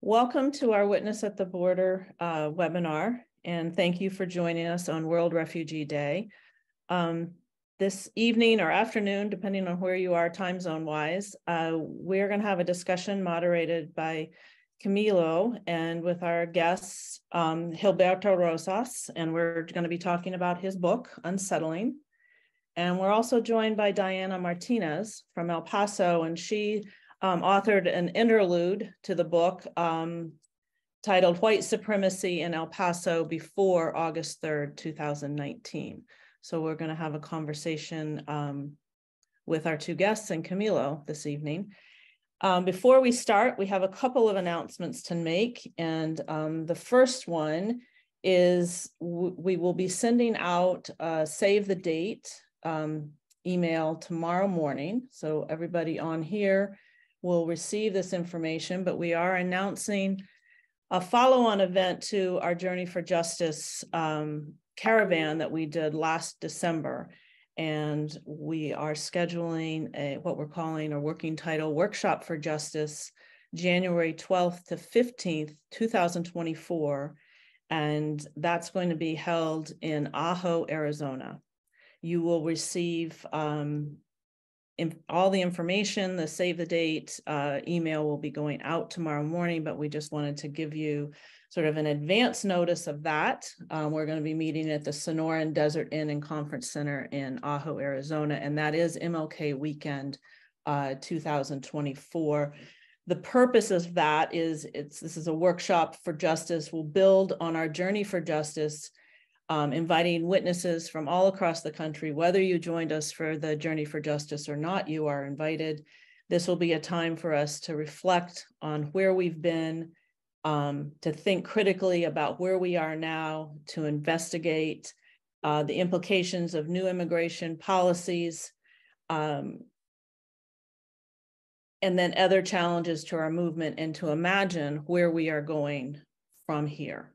Welcome to our Witness at the Border webinar, and thank you for joining us on World Refugee Day. This evening or afternoon, depending on where you are time zone wise, we're going to have a discussion moderated by Camilo and with our guests, Gilberto Rosas, and we're going to be talking about his book, Unsettling. And we're also joined by Diana Martinez from El Paso, and she authored an interlude to the book titled White Supremacy in El Paso before August 3rd, 2019. So we're going to have a conversation with our two guests and Camilo this evening. Before we start, we have a couple of announcements to make. And the first one is we will be sending out save the date email tomorrow morning. So everybody on here will receive this information, but we are announcing a follow-on event to our Journey for Justice caravan that we did last December. And we are scheduling what we're calling a working title, Workshop for Justice, January 12th to 15th, 2024. And that's going to be held in Ajo, Arizona. You will receive all the information. The save the date email will be going out tomorrow morning, but we just wanted to give you sort of an advance notice of that. We're going to be meeting at the Sonoran Desert Inn and Conference Center in Ajo, Arizona, and that is MLK weekend 2024. The purpose of that is this is a workshop for justice. We'll build on our journey for justice, inviting witnesses from all across the country. Whether you joined us for the Journey for Justice or not, you are invited. This will be a time for us to reflect on where we've been, to think critically about where we are now, to investigate the implications of new immigration policies, and then other challenges to our movement, and to imagine where we are going from here.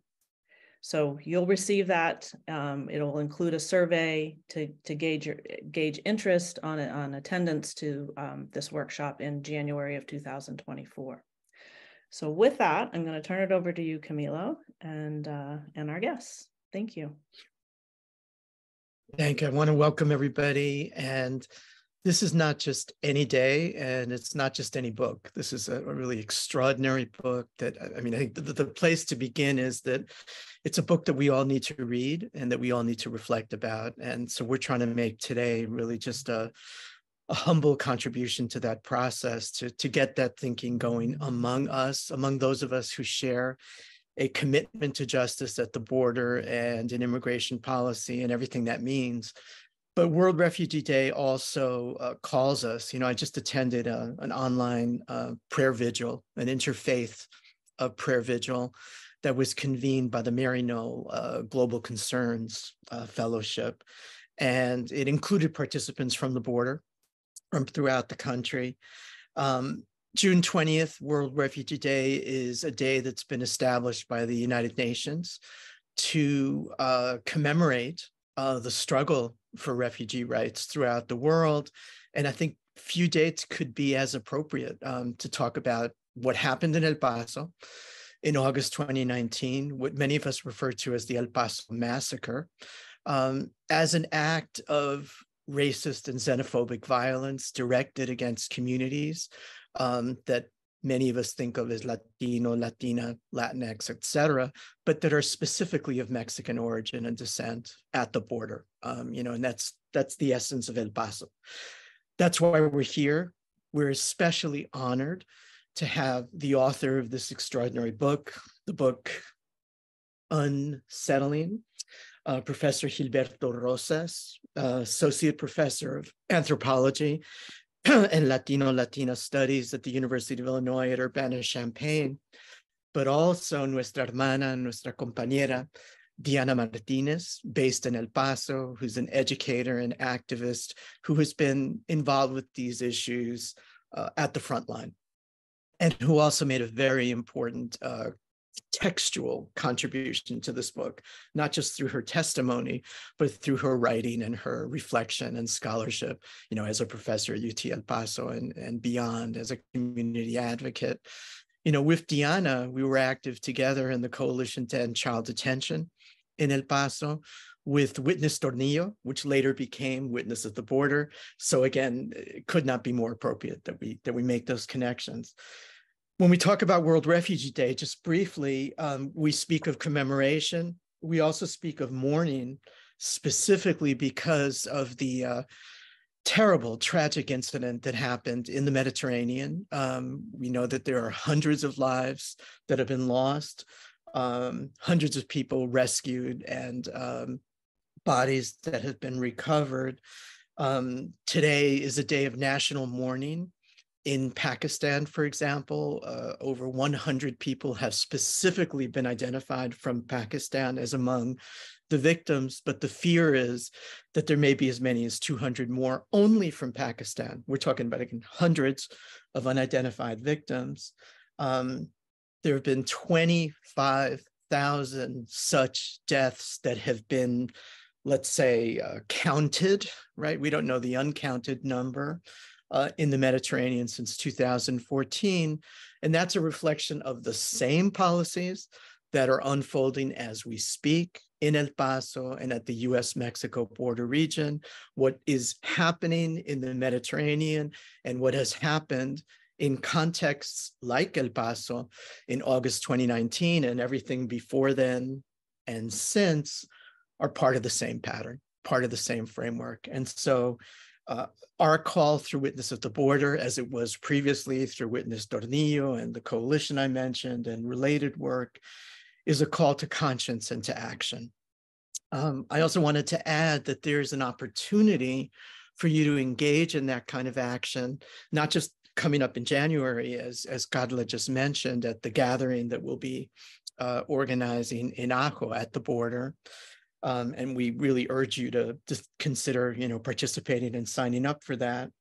So you'll receive that. It'll include a survey to gauge interest on attendance to this workshop in January of 2024. So with that, I'm going to turn it over to you, Camilo, and our guests. Thank you. Thank you. I want to welcome everybody. And this is not just any day, and it's not just any book. This is a really extraordinary book that, I mean, I think the place to begin is that it's a book that we all need to read and that we all need to reflect about. And so we're trying to make today really just a humble contribution to that process, to get that thinking going among us, among those of us who share a commitment to justice at the border and in immigration policy and everything that means. But World Refugee Day also calls us. You know, I just attended an online prayer vigil, an interfaith prayer vigil that was convened by the Maryknoll Global Concerns Fellowship. And it included participants from the border, from throughout the country. June 20th, World Refugee Day is a day that's been established by the United Nations to commemorate the struggle for refugee rights throughout the world. And I think few dates could be as appropriate to talk about what happened in El Paso in August 2019, what many of us refer to as the El Paso Massacre, as an act of racist and xenophobic violence directed against communities that many of us think of as Latino, Latina, Latinx, et cetera, but that are specifically of Mexican origin and descent at the border. You know, and that's the essence of El Paso. That's why we're here. We're especially honored to have the author of this extraordinary book, the book Unsettling, Professor Gilberto Rosas, Associate Professor of Anthropology and Latino-Latina Studies at the University of Illinois at Urbana-Champaign, but also nuestra hermana, nuestra compañera, Diana Martinez, based in El Paso, who's an educator and activist who has been involved with these issues at the front line, and who also made a very important textual contribution to this book, not just through her testimony, but through her writing and her reflection and scholarship, you know, as a professor at UT El Paso and beyond, as a community advocate. With Diana, we were active together in the Coalition to End Child Detention in El Paso, with Witness Tornillo, which later became Witness at the Border. So again, it could not be more appropriate that we make those connections. When we talk about World Refugee Day, just briefly, we speak of commemoration. We also speak of mourning, specifically because of the terrible, tragic incident that happened in the Mediterranean. We know that there are hundreds of lives that have been lost, hundreds of people rescued, and bodies that have been recovered. Today is a day of national mourning. In Pakistan, for example, over 100 people have specifically been identified from Pakistan as among the victims, but the fear is that there may be as many as 200 more only from Pakistan. We're talking about, again, hundreds of unidentified victims. There have been 25,000 such deaths that have been, let's say, counted, right? We don't know the uncounted number in the Mediterranean since 2014. And that's a reflection of the same policies that are unfolding as we speak in El Paso and at the US-Mexico border region. What is happening in the Mediterranean and what has happened in contexts like El Paso in August 2019 and everything before then and since are part of the same pattern, part of the same framework. And so our call through Witness at the Border, as it was previously through Witness Tornillo and the coalition I mentioned and related work, is a call to conscience and to action. I also wanted to add that there's an opportunity for you to engage in that kind of action, not just coming up in January, as Carla just mentioned, at the gathering that we'll be organizing in Ajo at the border. And we really urge you to just consider, participating and signing up for that,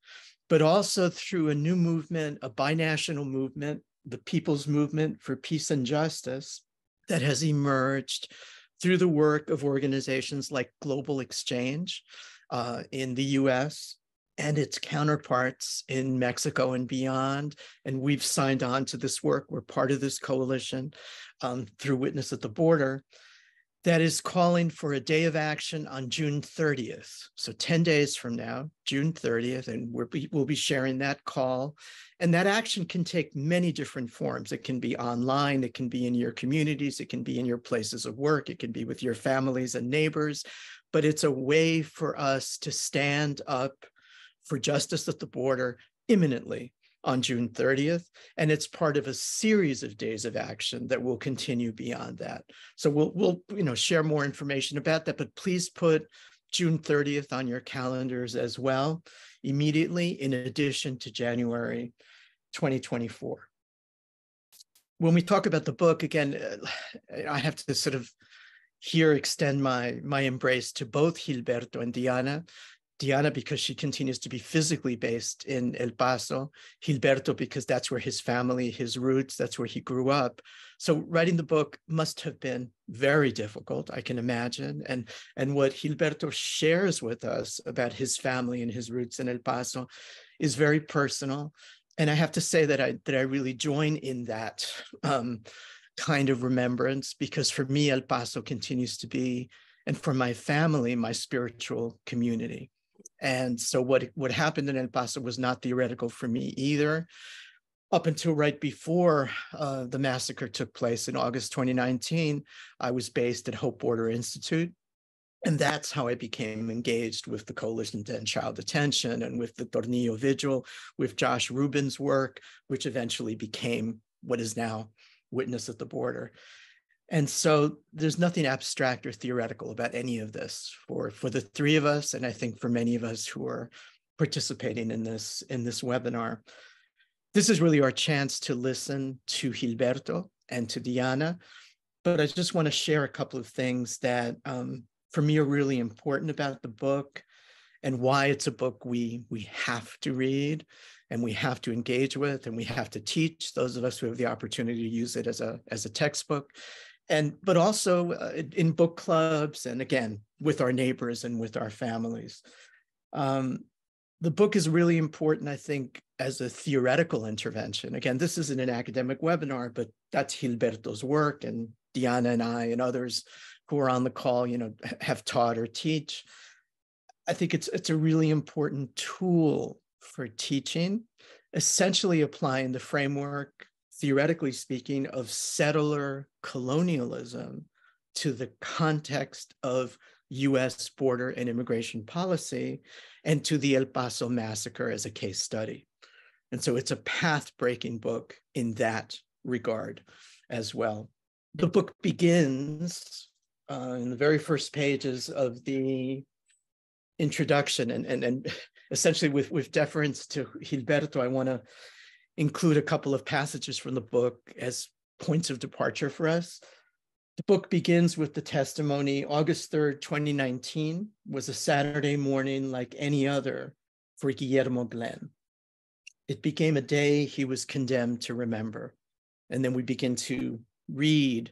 but also through a new movement, a binational movement, the People's Movement for Peace and Justice, that has emerged through the work of organizations like Global Exchange in the US and its counterparts in Mexico and beyond. And we've signed on to this work. We're part of this coalition through Witness at the Border, that is calling for a day of action on June 30th. So 10 days from now, June 30th, and we'll be sharing that call. And that action can take many different forms. It can be online, it can be in your communities, it can be in your places of work, it can be with your families and neighbors, but it's a way for us to stand up for justice at the border imminently on June 30th, and it's part of a series of days of action that will continue beyond that. So we'll share more information about that, but please put June 30th on your calendars as well, immediately, in addition to January 2024. When we talk about the book, again, I have to sort of here extend my embrace to both Gilberto and Diana. Diana, because she continues to be physically based in El Paso. Gilberto, because that's where his family, his roots, that's where he grew up. So writing the book must have been very difficult, I can imagine. And what Gilberto shares with us about his family and his roots in El Paso is very personal. And I have to say that I really join in that kind of remembrance, because for me, El Paso continues to be, and for my family, my spiritual community. And so what happened in El Paso was not theoretical for me either. Up until right before the massacre took place in August 2019, I was based at Hope Border Institute. And that's how I became engaged with the Coalition to End Child Detention and with the Tornillo Vigil, with Josh Rubin's work, which eventually became what is now Witness at the Border. And so there's nothing abstract or theoretical about any of this for the three of us, and I think for many of us who are participating in this webinar. This is really our chance to listen to Gilberto and to Diana, but I just want to share a couple of things that for me are really important about the book and why it's a book we have to read and we have to engage with and we have to teach those of us who have the opportunity to use it as a textbook. But also in book clubs, and again, with our neighbors and with our families. The book is really important, I think, as a theoretical intervention. Again, this isn't an academic webinar, but that's Gilberto's work, and Diana and I and others who are on the call, have taught or teach. I think it's a really important tool for teaching, essentially applying the framework, theoretically speaking, of settler colonialism to the context of US border and immigration policy, and to the El Paso Massacre as a case study. And so it's a path-breaking book in that regard as well. The book begins in the very first pages of the introduction, and essentially with deference to Gilberto, I want to include a couple of passages from the book as points of departure for us. The book begins with the testimony: August 3rd, 2019 was a Saturday morning like any other for Guillermo Glenn. It became a day he was condemned to remember. And then we begin to read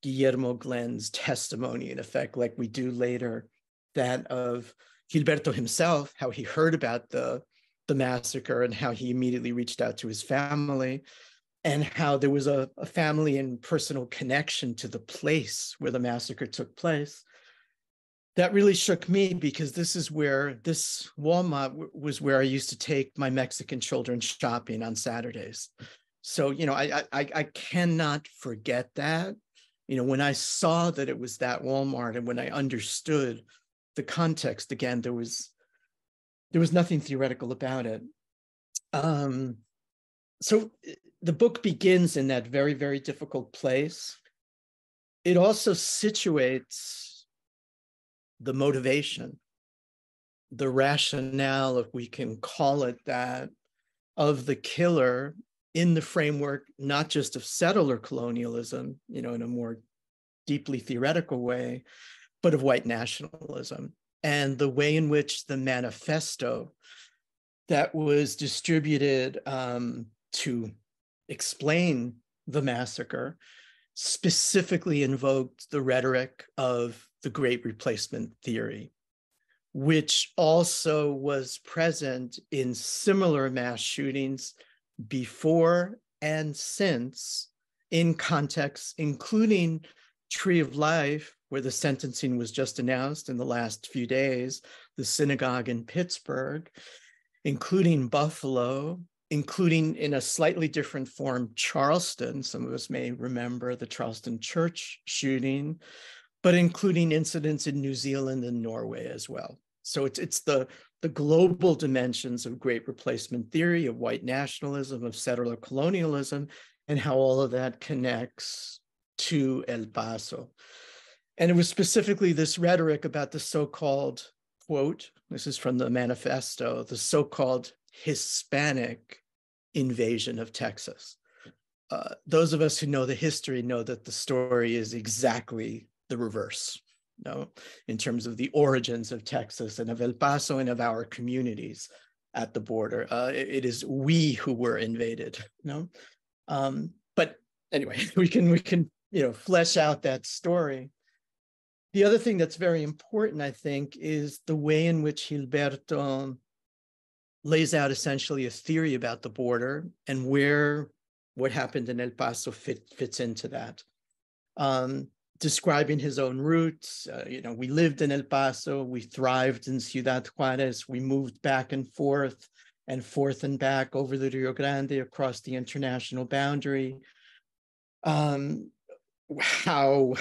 Guillermo Glenn's testimony, in effect, like we do later, that of Gilberto himself, how he heard about the massacre and how he immediately reached out to his family, and how there was a family and personal connection to the place where the massacre took place. That really shook me, because this Walmart was where I used to take my Mexican children shopping on Saturdays. So, I cannot forget that. When I saw that it was that Walmart, and when I understood the context, again, there was nothing theoretical about it. So the book begins in that very, very difficult place. It also situates the motivation, the rationale, if we can call it that, of the killer in the framework, not just of settler colonialism, in a more deeply theoretical way, but of white nationalism, and the way in which the manifesto that was distributed to explain the massacre specifically invoked the rhetoric of the Great Replacement theory, which also was present in similar mass shootings before and since, in contexts including Tree of Life, where the sentencing was just announced in the last few days, the synagogue in Pittsburgh, including Buffalo, including, in a slightly different form, Charleston. Some of us may remember the Charleston church shooting, but including incidents in New Zealand and Norway as well. So it's the global dimensions of Great Replacement theory, of white nationalism, of settler colonialism, and how all of that connects to El Paso. And it was specifically this rhetoric about the so-called, quote, this is from the manifesto, the so-called Hispanic invasion of Texas. Those of us who know the history know that the story is exactly the reverse, in terms of the origins of Texas and of El Paso and of our communities at the border. It is we who were invaded, But anyway, we can flesh out that story. The other thing that's very important, I think, is the way in which Gilberto lays out essentially a theory about the border and where what happened in El Paso fits into that. Describing his own roots, we lived in El Paso, we thrived in Ciudad Juarez, we moved back and forth and back over the Rio Grande across the international boundary. How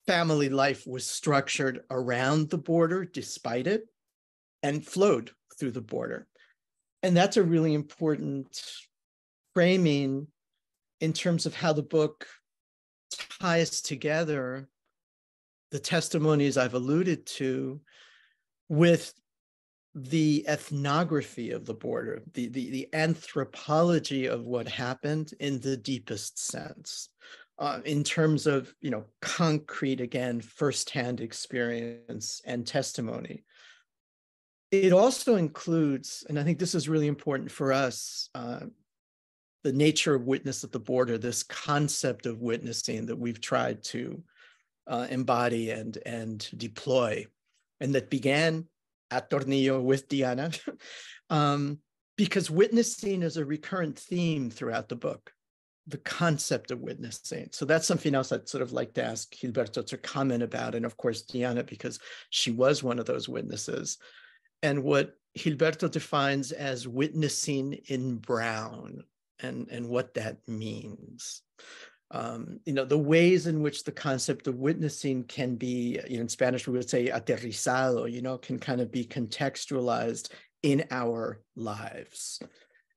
family life was structured around the border, despite it, and flowed through the border. And that's a really important framing in terms of how the book ties together the testimonies I've alluded to with the ethnography of the border, the anthropology of what happened in the deepest sense, in terms of, concrete, again, firsthand experience and testimony. It also includes, and I think this is really important for us, the nature of witness at the border, this concept of witnessing that we've tried to embody and deploy, and that began at Tornillo with Diana, because witnessing is a recurrent theme throughout the book, the concept of witnessing. So that's something else I'd sort of like to ask Gilberto to comment about. And of course, Diana, because she was one of those witnesses. And what Gilberto defines as witnessing in brown and what that means. The ways in which the concept of witnessing can be, in Spanish, we would say aterrizado, can kind of be contextualized in our lives.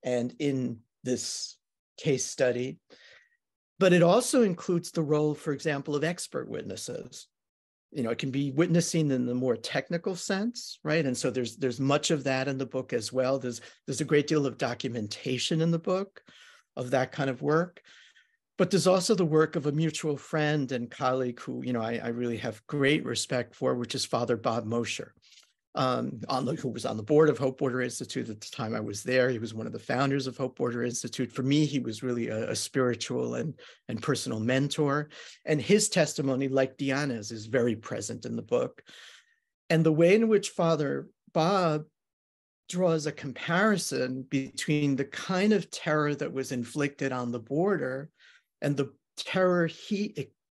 And in this case study, but it also includes the role, for example, of expert witnesses. It can be witnessing in the more technical sense, right? And so there's much of that in the book as well. There's a great deal of documentation in the book of that kind of work. But there's also the work of a mutual friend and colleague who, I really have great respect for, which is Father Bob Mosher, who was on the board of Hope Border Institute at the time I was there. He was one of the founders of Hope Border Institute. For me, he was really a spiritual and personal mentor. And his testimony, like Diana's, is very present in the book. And the way in which Father Bob draws a comparison between the kind of terror that was inflicted on the border and the terror he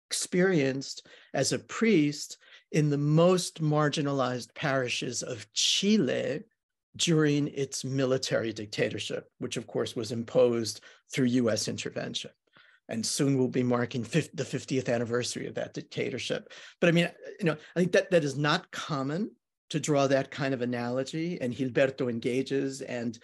experienced as a priest in the most marginalized parishes of Chile during its military dictatorship, which of course was imposed through US intervention. And soon we'll be marking the 50th anniversary of that dictatorship. But I think that is not common to draw that kind of analogy. And Gilberto engages and,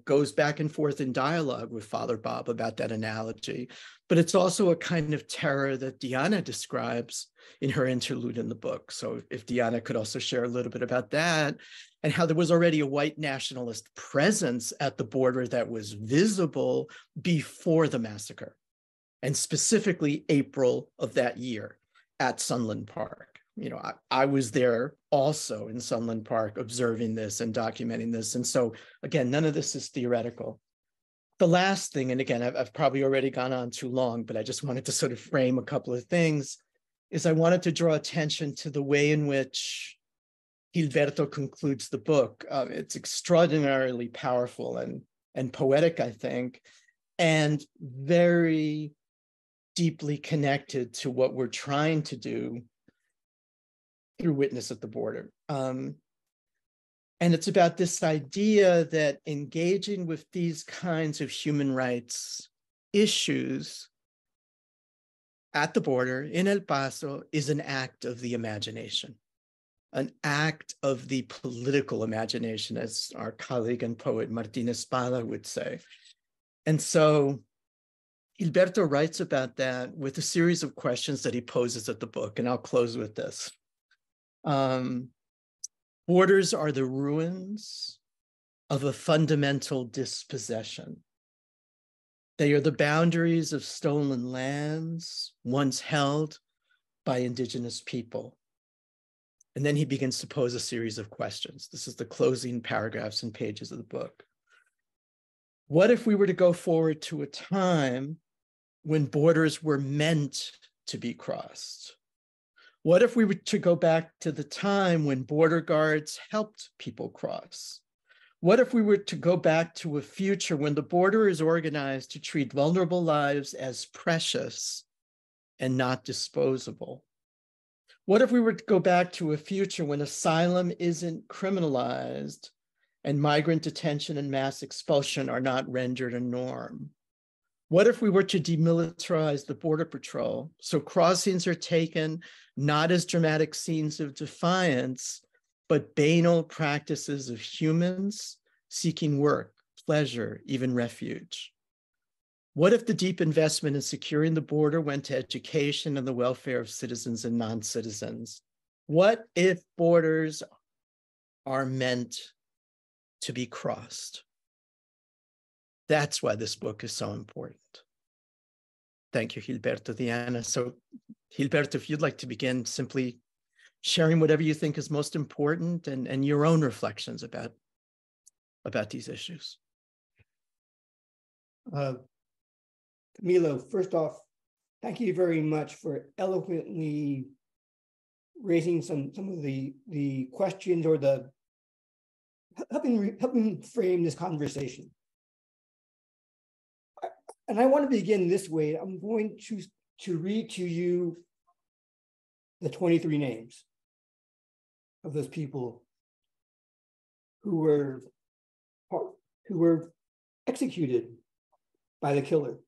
goes back and forth in dialogue with Father Bob about that analogy. But it's also a kind of terror that Diana describes in her interlude in the book. So if Diana could also share a little bit about that and how there was already a white nationalist presence at the border that was visible before the massacre, and specifically April of that year at Sunland Park. I was there also in Sunland Park observing this and documenting this. And so, again, none of this is theoretical. The last thing, and again, I've probably already gone on too long, but I just wanted to sort of frame a couple of things, is I wanted to draw attention to the way in which Gilberto concludes the book. It's extraordinarily powerful and poetic, I think, and very deeply connected to what we're trying to do through Witness at the Border. And it's about this idea that engaging with these kinds of human rights issues at the border in El Paso is an act of the imagination, an act of the political imagination, as our colleague and poet Martín Espada would say. And so Gilberto writes about that with a series of questions that he poses at the book, and I'll close with this. Borders are the ruins of a fundamental dispossession. They are the boundaries of stolen lands once held by indigenous people. And then he begins to pose a series of questions. This is the closing paragraphs and pages of the book. What if we were to go forward to a time when borders were meant to be crossed? What if we were to go back to the time when border guards helped people cross? What if we were to go back to a future when the border is organized to treat vulnerable lives as precious and not disposable? What if we were to go back to a future when asylum isn't criminalized and migrant detention and mass expulsion are not rendered a norm? What if we were to demilitarize the Border Patrol so crossings are taken not as dramatic scenes of defiance, but banal practices of humans seeking work, pleasure, even refuge? What if the deep investment in securing the border went to education and the welfare of citizens and non-citizens? What if borders are meant to be crossed? That's why this book is so important. Thank you, Gilberto, Diana. So, Gilberto, if you'd like to begin simply sharing whatever you think is most important and your own reflections about these issues. Camilo, first off, thank you very much for eloquently raising some of the questions or the helping frame this conversation. And I want to begin this way. I'm going to read to you the 23 names of those people who were executed by the killer.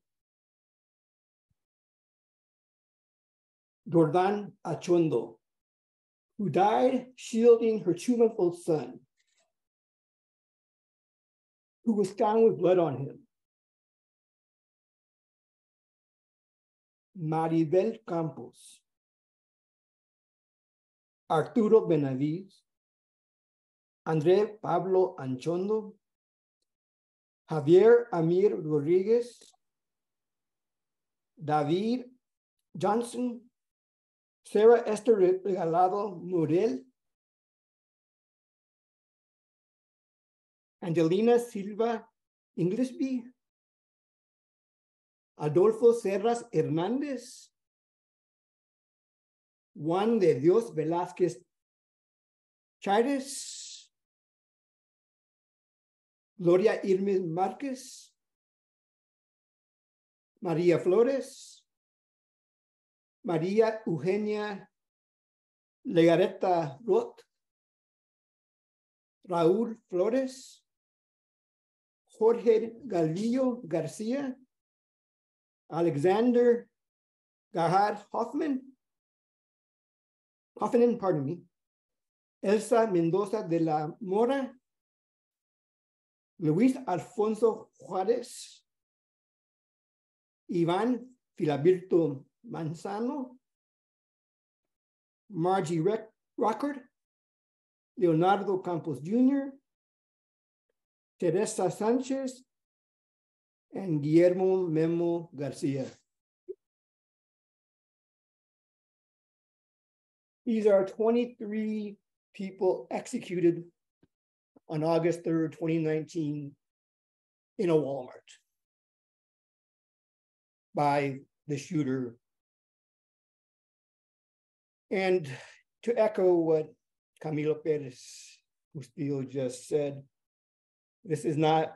Dordan Achondo, who died shielding her 2-month-old son, who was found with blood on him. Maribel Campos, Arturo Benavides, André Pablo Anchondo, Javier Amir Rodriguez, David Johnson, Sarah Esther Regalado Murel, Angelina Silva Inglesby, Adolfo Serras Hernández, Juan de Dios Velázquez Chaires, Gloria Irmes Márquez, María Flores, María Eugenia Legareta Roth, Raúl Flores, Jorge Galvillo García, Alexander Gahad Hoffman, Elsa Mendoza de la Mora, Luis Alfonso Juárez, Iván Filaberto Manzano, Margie Rockard, Leonardo Campos Jr., Teresa Sanchez, and Guillermo Memo Garcia. These are 23 people executed on August 3rd, 2019 in a Walmart by the shooter. And to echo what Camilo Pérez Bustillo just said, this is not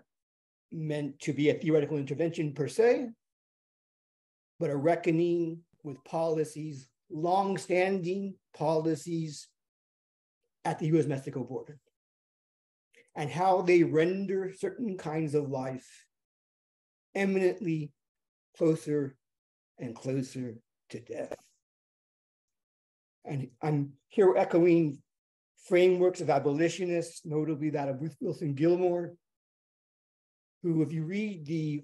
meant to be a theoretical intervention per se, but a reckoning with policies, long-standing policies at the US-Mexico border, and how they render certain kinds of life eminently closer and closer to death. And I'm here echoing frameworks of abolitionists, notably that of Ruth Wilson Gilmore, who, if you read the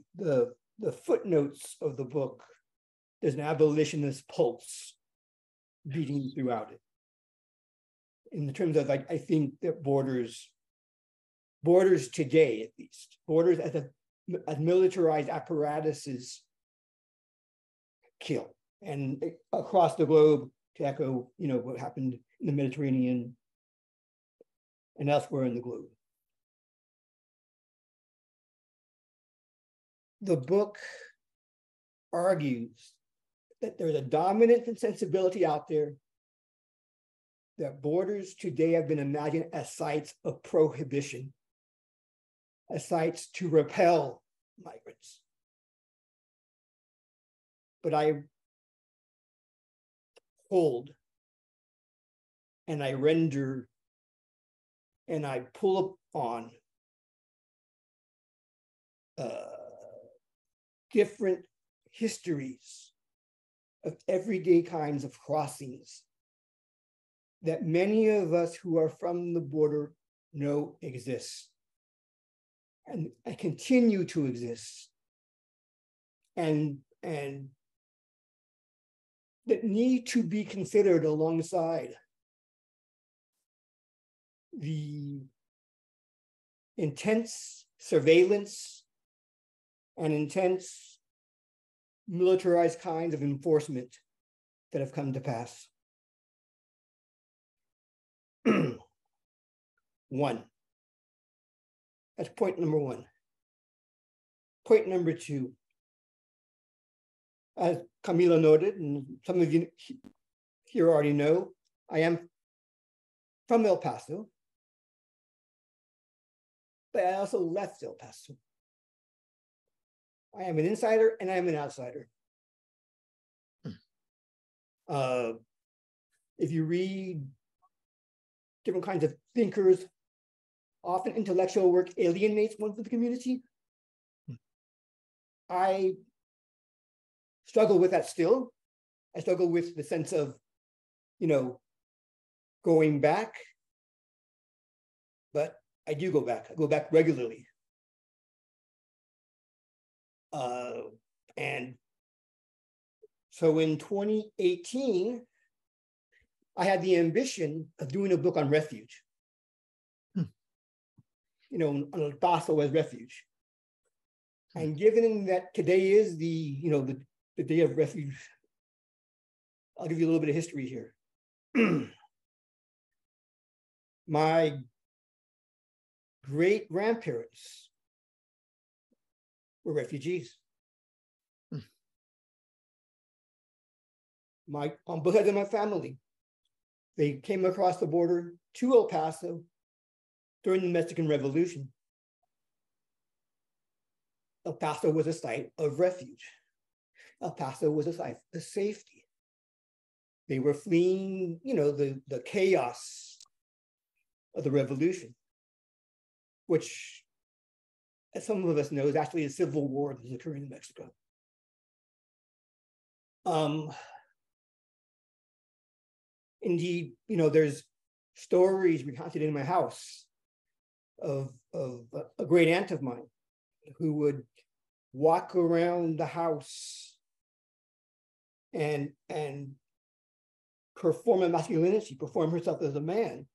footnotes of the book, there's an abolitionist pulse beating throughout it. In terms of, I think that borders today, at least, borders as militarized apparatuses kill. And across the globe, to echo, what happened in the Mediterranean and elsewhere in the globe. The book argues that there's a dominant insensibility out there that borders today have been imagined as sites of prohibition, as sites to repel migrants. But I hold and I render and I pull up on different histories of everyday kinds of crossings that many of us who are from the border know exist and continue to exist, and that need to be considered alongside the intense surveillance and intense militarized kinds of enforcement that have come to pass. One. That's point number one. Point number two. As Camilo noted, and some of you here already know, I am from El Paso. but I also left El Paso. I am an insider and I am an outsider. If you read different kinds of thinkers, often intellectual work alienates one from the community. I struggle with that still. I struggle with the sense of, going back, but I do go back. I go back regularly. And so in 2018, I had the ambition of doing a book on refuge. On El Paso as refuge. And given that today is the day of refuge, I'll give you a little bit of history here. My great-grandparents were refugees. On both sides of my family, they came across the border to El Paso during the Mexican Revolution. El Paso was a site of refuge. El Paso was a site of safety. They were fleeing, the chaos of the revolution, which, as some of us know, is actually a civil war that is occurring in Mexico. Indeed, there's stories recounted in my house of a great aunt of mine who would walk around the house and perform a masculinity, perform herself as a man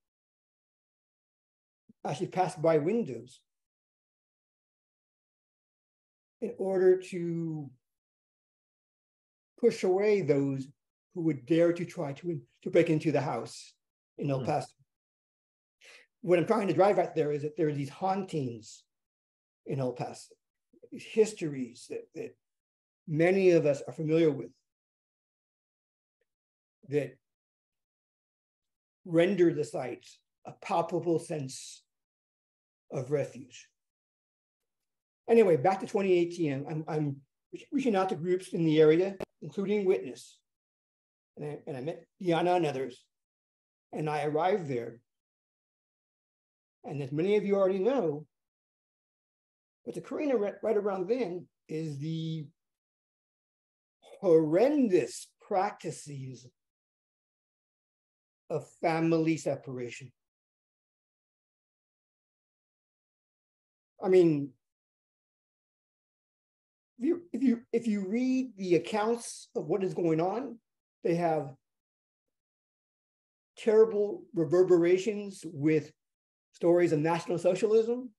as she passed by windows in order to push away those who would dare to try to break into the house in El Paso. What I'm trying to drive at there is that there are these hauntings in El Paso, these histories that many of us are familiar with, that render the site a palpable sense of refuge. Anyway, back to 2018, I'm reaching out to groups in the area, including Witness. And I met Diana and others, and I arrived there. And as many of you already know, what's occurring right around then is the horrendous practices of family separation. I mean, if you read the accounts of what is going on, they have terrible reverberations with stories of National Socialism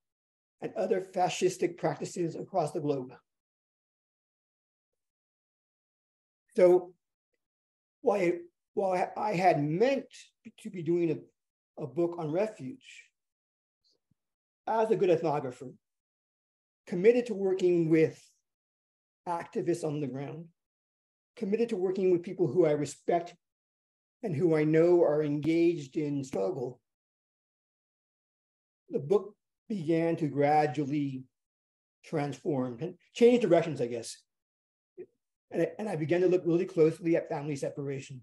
and other fascistic practices across the globe. So while I had meant to be doing a book on refuge, as a good ethnographer, committed to working with activists on the ground, committed to working with people who I respect and who I know are engaged in struggle, the book began to gradually transform and change directions, I guess. And I began to look really closely at family separation.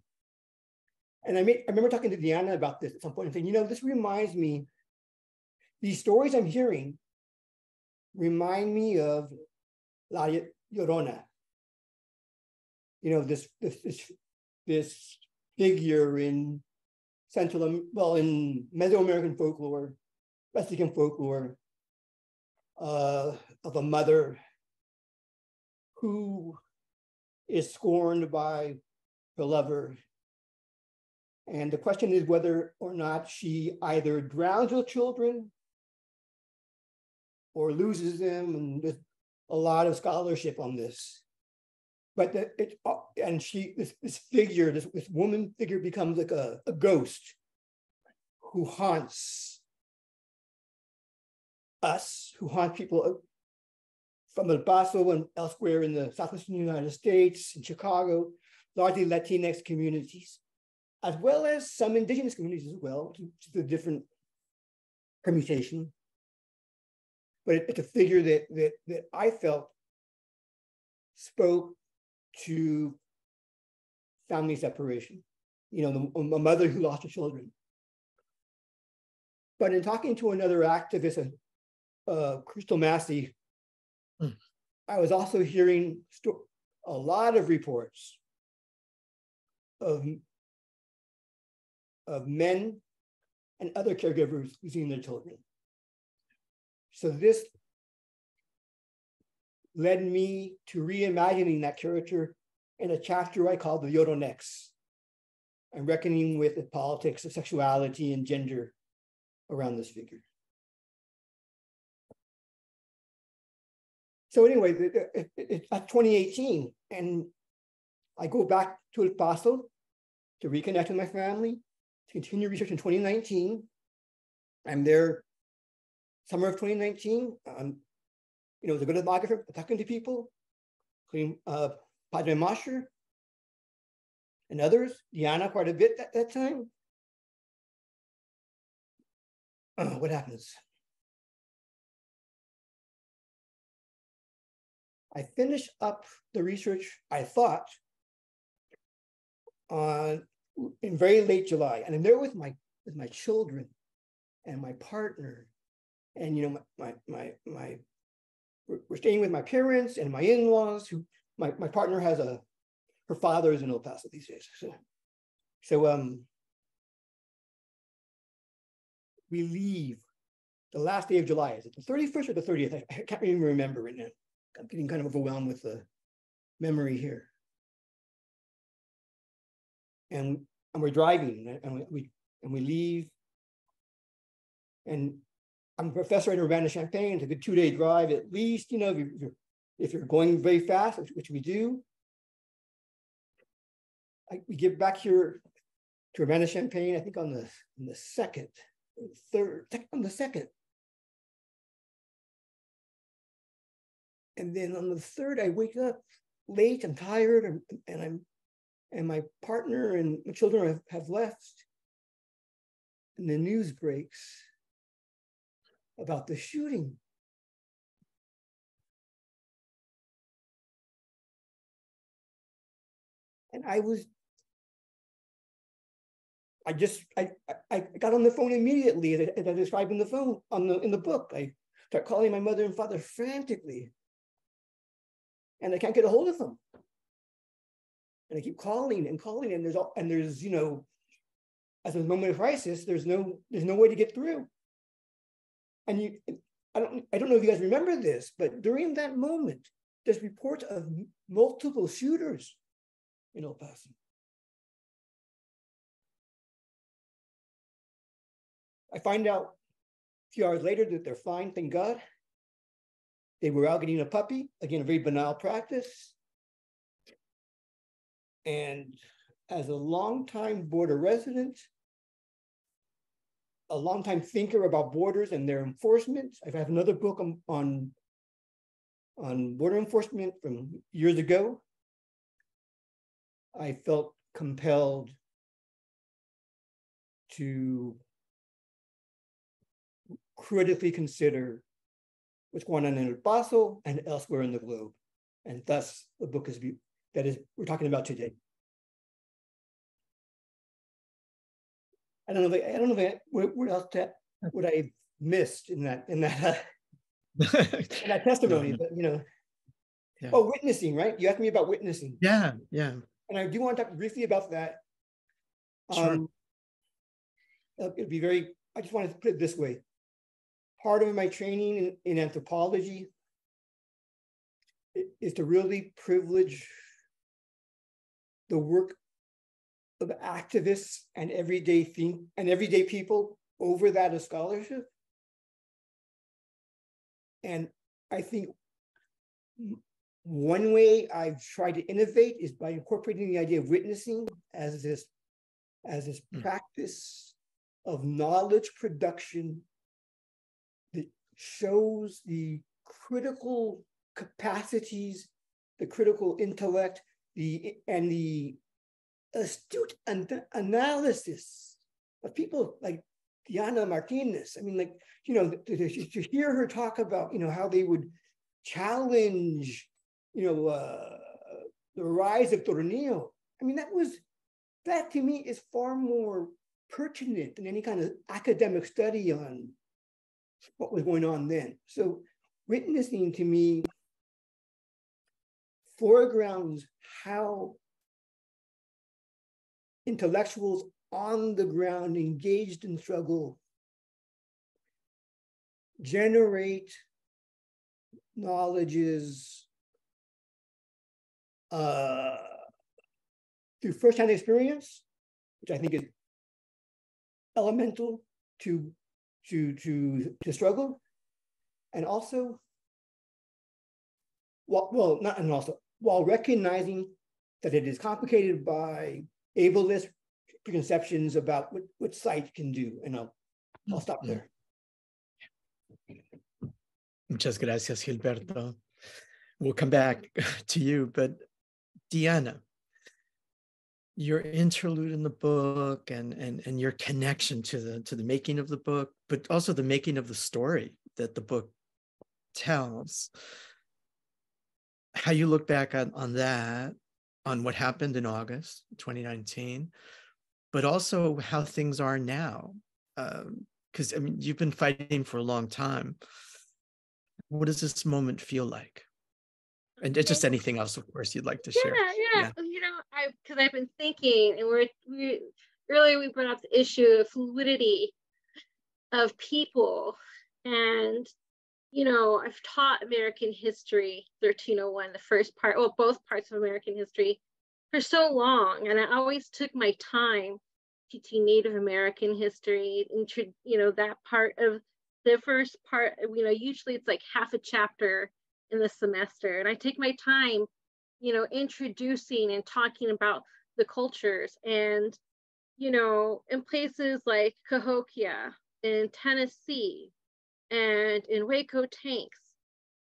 And I remember talking to Diana about this at some point and saying, this reminds me, these stories I'm hearing remind me of La Llorona. This figure in in Mesoamerican folklore, Mexican folklore, of a mother who is scorned by her lover. And the question is whether or not she either drowns her children or loses them, and there's a lot of scholarship on this. But this figure, this woman figure becomes like a ghost who haunts us, who haunts people from El Paso and elsewhere in the southwestern United States, in Chicago, largely Latinx communities, as well as some indigenous communities as well, to the different permutation. but it's a figure that I felt spoke to family separation. You know, a mother who lost her children. But in talking to another activist, Crystal Massey, I was also hearing a lot of reports of men and other caregivers losing their children. So this led me to reimagining that character in a chapter I called the Yodo-Nex, and reckoning with the politics of sexuality and gender around this figure. So anyway, it's 2018, and I go back to El Paso to reconnect with my family, to continue research in 2019. I'm there summer of 2019. You know, as a good ethnographer, talking to people, including Padre Masher and others, Diana quite a bit at that time. What happens? I finished up the research, I thought, in very late July, and I'm there with my children and my partner, and you know, we're staying with my parents and my in-laws. Who my partner has her father is in El Paso these days, so we leave the last day of July. Is it the 31st or the 30th? I can't even remember right now. I'm getting kind of overwhelmed with the memory here. And we're driving, and we leave. And I'm a professor at Urbana-Champaign. It's a good 2-day drive at least. You know, if you're going very fast, which we do. We get back here to Urbana-Champaign, I think on the 2nd, or 3rd, on the 2nd. And then on the 3rd, I wake up late, I'm tired, and my partner and my children have left. And the news breaks about the shooting. And I got on the phone immediately, as I described in the phone in the book. I start calling my mother and father frantically, and I can't get a hold of them. And I keep calling and calling, and there's you know, as a moment of crisis, there's no way to get through. And I don't know if you guys remember this, but during that moment, there's reports of multiple shooters in El Paso. I find out a few hours later that they're fine, thank God. They were out getting a puppy, again, a very banal practice. And as a longtime border resident, a longtime thinker about borders and their enforcement, I have another book on border enforcement from years ago. I felt compelled to critically consider what's going on in El Paso and elsewhere in the globe. And thus the book we're talking about today. I don't know what else what I missed in that in that testimony, but you know. Yeah. Oh, witnessing, right? You asked me about witnessing. Yeah. And I do want to talk briefly about that. Sure. It'd be very, I just wanted to put it this way. Part of my training in anthropology is to really privilege the work of activists and everyday people over that of scholarship. And I think one way I've tried to innovate is by incorporating the idea of witnessing as this practice of knowledge production that shows the critical capacities, the critical intellect, and the astute analysis of people like Diana Martinez. I mean, like, you know, to hear her talk about, you know, how they would challenge, you know, the rise of Tornillo. I mean, that to me is far more pertinent than any kind of academic study on what was going on then. So witnessing to me foregrounds how intellectuals on the ground engaged in struggle generate knowledges through firsthand experience, which I think is elemental to struggle, and also, while recognizing that it is complicated by ableist preconceptions about what sight can do. And I'll stop there. Muchas gracias, Gilberto. We'll come back to you, but Diana, your interlude in the book and your connection to the making of the book, but also the making of the story that the book tells, how you look back on that, on what happened in August 2019, but also how things are now. Because I mean, you've been fighting for a long time. What does this moment feel like? And just anything else, of course, you'd like to share. Yeah. You know, because I've been thinking, and earlier we brought up the issue of fluidity of people, and you know, I've taught American history 1301, the first part, well, both parts of American history, for so long, and I always took my time teaching Native American history, you know, that part of the first part. You know, usually it's like half a chapter in the semester, and I take my time, you know, introducing and talking about the cultures. And you know, in places like Cahokia, in Tennessee, and in Waco Tanks,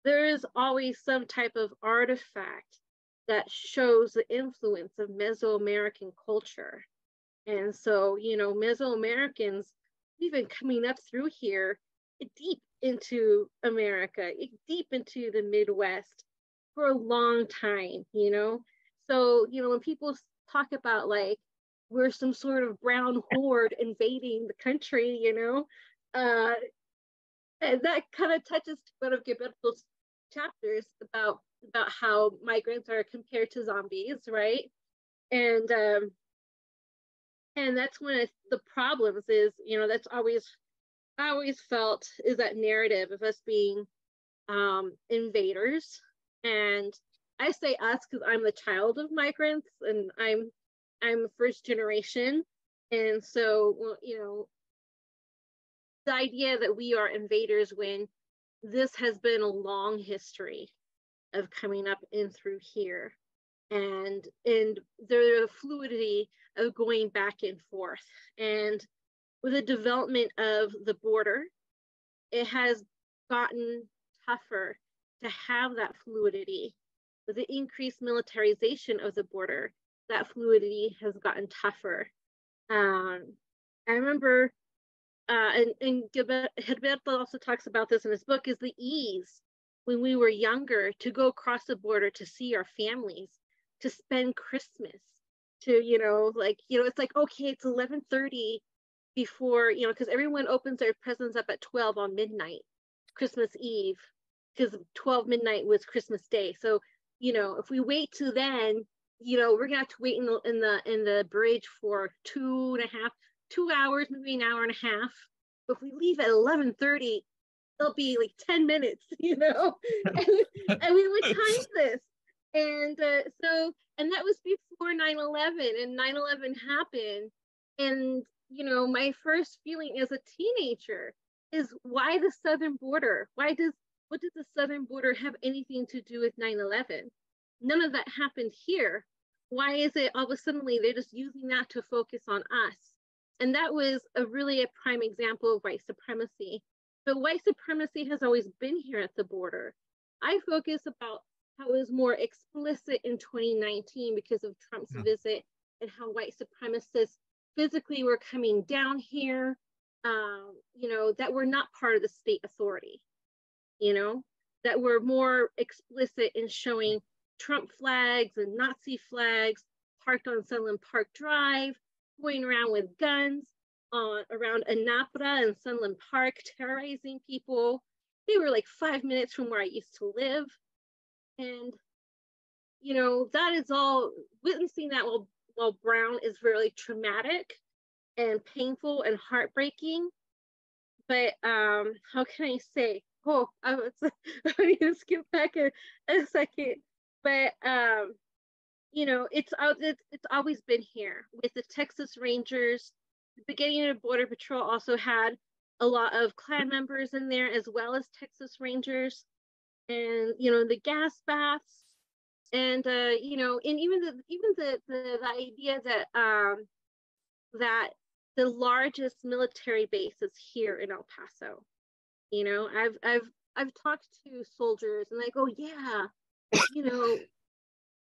there is always some type of artifact that shows the influence of Mesoamerican culture. And so, you know, Mesoamericans, we've been coming up through here deep into America, deep into the Midwest for a long time, you know? So, you know, when people talk about like, we're some sort of brown horde invading the country, you know, and that kind of touches one of Gilberto's chapters about how migrants are compared to zombies, right? And that's one of the problems is, you know, that's always, I always felt is that narrative of us being invaders. And I say us because I'm the child of migrants, and I'm first generation. And so, well, you know, the idea that we are invaders when this has been a long history of coming up in through here, and the fluidity of going back and forth. And with the development of the border, it has gotten tougher to have that fluidity. With the increased militarization of the border, that fluidity has gotten tougher. I remember, and Gilberto also talks about this in his book, is the ease when we were younger to go across the border to see our families, to spend Christmas, to, you know, like, you know, it's like, okay, it's 11:30 before, you know, because everyone opens their presents up at 12 on midnight, Christmas Eve, because 12 midnight was Christmas Day. So, you know, if we wait till then, you know, we're gonna have to wait in the bridge for 2 hours, maybe an hour and a half. But if we leave at 11:30, it'll be like 10 minutes, you know, and we would time this. And and that was before 9/11, and 9/11 happened. And, you know, my first feeling as a teenager is, why the southern border? What does the southern border have anything to do with 9/11? None of that happened here. Why is it all of a sudden they're just using that to focus on us? And that was really a prime example of white supremacy. But white supremacy has always been here at the border. I focus about how it was more explicit in 2019 because of Trump's visit, and how white supremacists physically were coming down here, you know, that were not part of the state authority, you know, that were more explicit in showing Trump flags and Nazi flags parked on Sunland Park Drive, going around with guns around Anapra and Sunland Park, terrorizing people. They were like 5 minutes from where I used to live. And, you know, that is all, witnessing that while brown is really traumatic and painful and heartbreaking. But how can I say? Oh, I need to skip back a second. But you know, it's always been here with the Texas Rangers. The beginning of Border Patrol also had a lot of Klan members in there, as well as Texas Rangers, and you know, the gas baths, and you know, and even the idea that that the largest military base is here in El Paso. You know, I've talked to soldiers and they go, yeah, you know,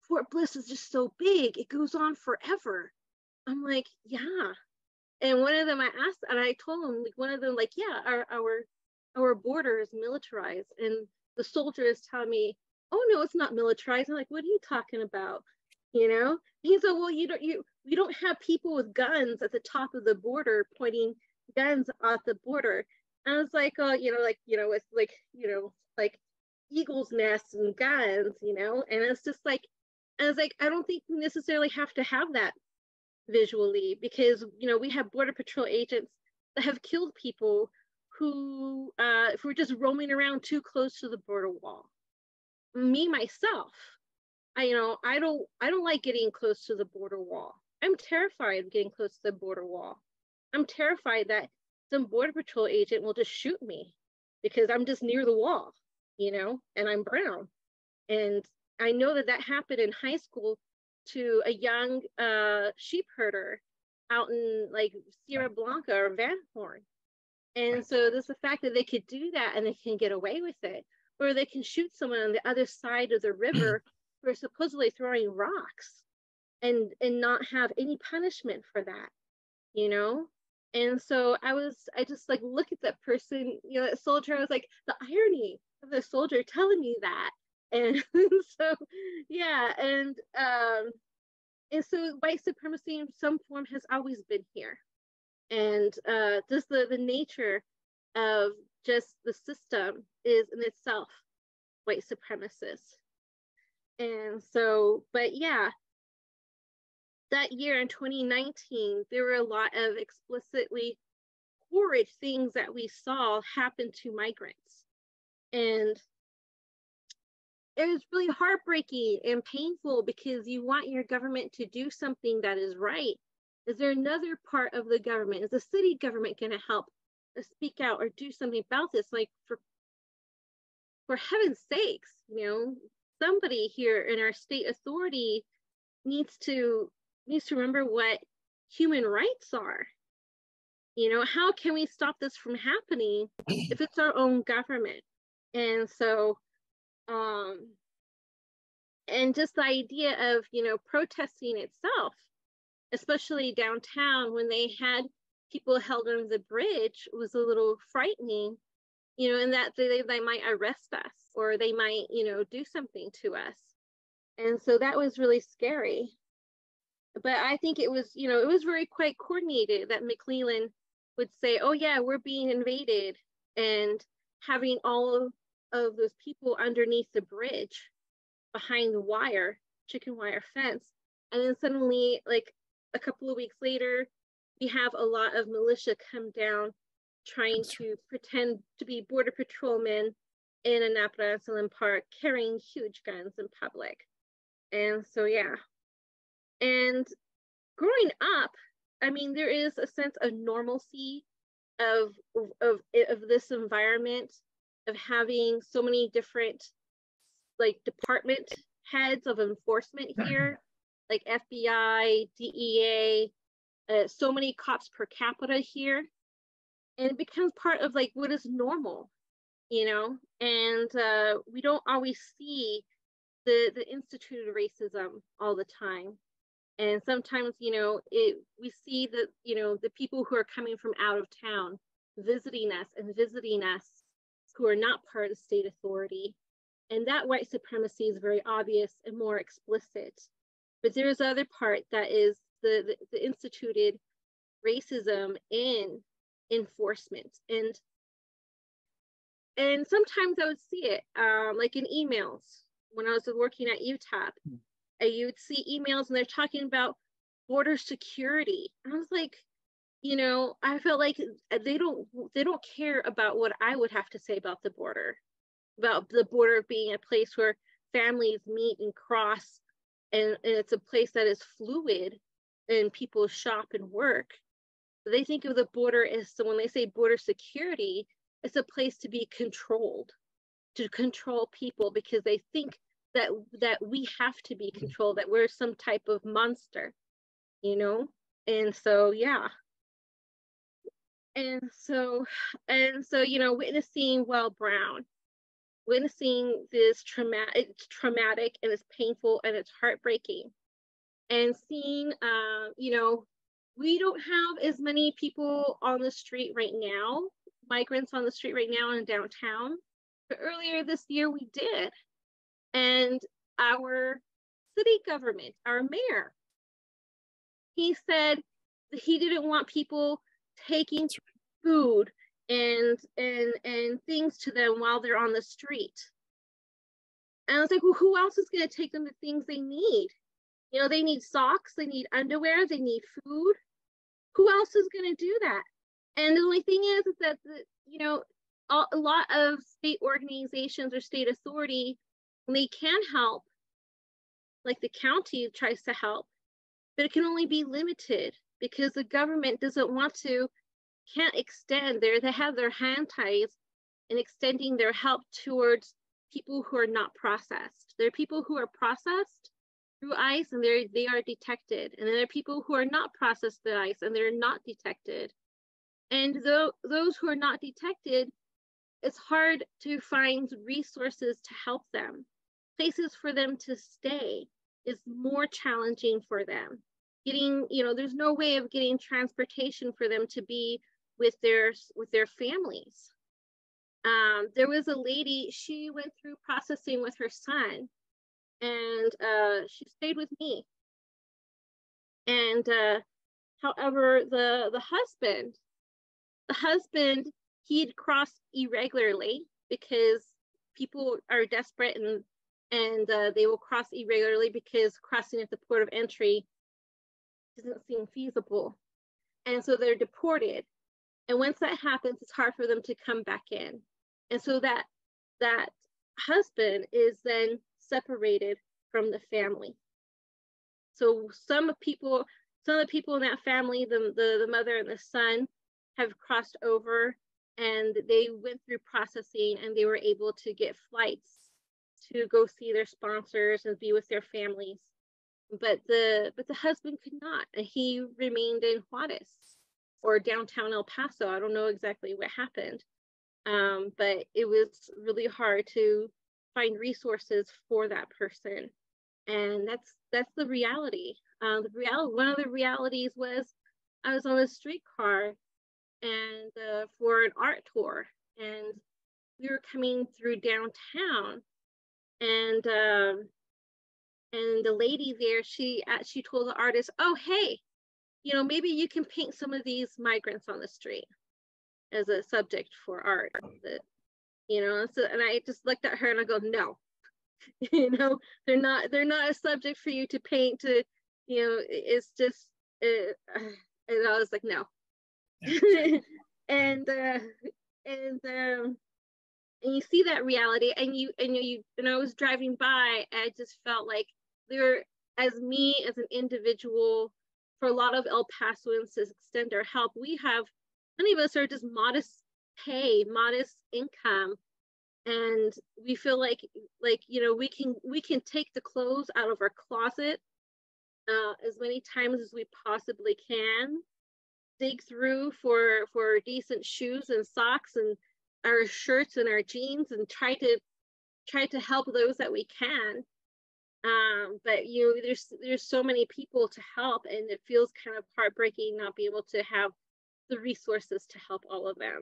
Fort Bliss is just so big, it goes on forever. I'm like, yeah. And one of them I asked, and I told them, like, one of them, like, yeah, our border is militarized. And the soldier is telling me, oh no, it's not militarized. I'm like, what are you talking about? You know? He's like, well, we don't have people with guns at the top of the border pointing guns at the border. And I was like, oh, you know, like, you know, it's like, you know, like eagle's nests and guns, you know? And it's just like, I was like, I don't think we necessarily have to have that visually, because, you know, we have Border Patrol agents that have killed people who were just roaming around too close to the border wall. Me, myself, I don't like getting close to the border wall. I'm terrified of getting close to the border wall. I'm terrified that some Border Patrol agent will just shoot me because I'm just near the wall, you know, and I'm brown. And I know that happened in high school to a young sheep herder out in like Sierra Blanca or Van Horn. And so there's the fact that they could do that and they can get away with it, or they can shoot someone on the other side of the river for supposedly throwing rocks and not have any punishment for that, you know? And so I just like look at that person, you know, that soldier. I was like, the irony of the soldier telling me that. And so, yeah. And so white supremacy in some form has always been here. And just the nature of just the system is in itself white supremacist. And so, but yeah, that year in 2019, there were a lot of explicitly horrid things that we saw happen to migrants. And it was really heartbreaking and painful because you want your government to do something that is right. Is there another part of the government? Is the city government going to help speak out or do something about this? Like, for heaven's sakes, you know, somebody here in our state authority needs to remember what human rights are. You know, how can we stop this from happening if it's our own government? And so, and just the idea of, you know, protesting itself, especially downtown when they had people held under the bridge, was a little frightening, you know, and that they might arrest us or they might, you know, do something to us. And so that was really scary. But I think it was, you know, it was very quite coordinated that McClellan would say, oh yeah, we're being invaded, and having all of those people underneath the bridge behind the wire, chicken wire fence. And then suddenly, like a couple of weeks later, we have a lot of militia come down trying to pretend to be border patrolmen in Annapolis and Sunland Park, carrying huge guns in public. And so, yeah. And growing up, I mean, there is a sense of normalcy of this environment, of having so many different like department heads of enforcement here, like FBI, DEA, so many cops per capita here. And it becomes part of like what is normal, you know? And we don't always see the instituted racism all the time. And sometimes, we see that, the people who are coming from out of town visiting us who are not part of the state authority. And that white supremacy is very obvious and more explicit. But there is other part that is the instituted racism in enforcement. And sometimes I would see it, like in emails when I was working at UTAP. You would see emails and they're talking about border security. And I was like, I felt like they don't care about what I would have to say about the border being a place where families meet and cross, and it's a place that is fluid and people shop and work. They think of the border as, so when they say border security, it's a place to be controlled, to control people, because they think that we have to be controlled, that we're some type of monster, and so yeah. And so, witnessing this traumatic and it's painful and it's heartbreaking, and seeing, we don't have as many people on the street right now, migrants on the street right now in downtown, but earlier this year we did. And our city government, our mayor, he said that he didn't want people taking food and things to them while they're on the street. And I was like, well, who else is going to take them the things they need? They need socks, they need underwear, they need food. Who else is going to do that? And the only thing is that, a lot of state organizations or state authority, they can help, like the county tries to help, but it can only be limited because the government can't extend they have their hand tied in extending their help towards people who are not processed. There are people who are processed through ICE and they are detected. And then there are people who are not processed through ICE and they're not detected. And those who are not detected, it's hard to find resources to help them. Places for them to stay is more challenging for them. There's no way of getting transportation for them to be with their families. There was a lady, she went through processing with her son, and she stayed with me. And however, the husband, he'd cross irregularly because people are desperate and they will cross irregularly because crossing at the port of entry doesn't seem feasible. And so they're deported. And once that happens, it's hard for them to come back in. And so that husband is then separated from the family. So some of the people in that family, the mother and the son, have crossed over, and they went through processing and they were able to get flights to go see their sponsors and be with their families. But the husband could not, and he remained in Juarez or downtown El Paso. I don't know exactly what happened, but it was really hard to find resources for that person, and that's the reality. One of the realities was I was on a streetcar and for an art tour, and we were coming through downtown, and the lady there, she told the artist, oh, hey, maybe you can paint some of these migrants on the street as a subject for art. And I just looked at her and I go, no, they're not a subject for you to paint. It's just, and I was like, no. and you see that reality, and I was driving by, and I just felt like as an individual, for a lot of El Pasoans to extend our help, many of us are just modest pay, modest income, and we feel like we can take the clothes out of our closet as many times as we possibly can, dig through for decent shoes and socks and our shirts and our jeans, and try to help those that we can. But you know, there's so many people to help, and it feels kind of heartbreaking not be able to have the resources to help all of them.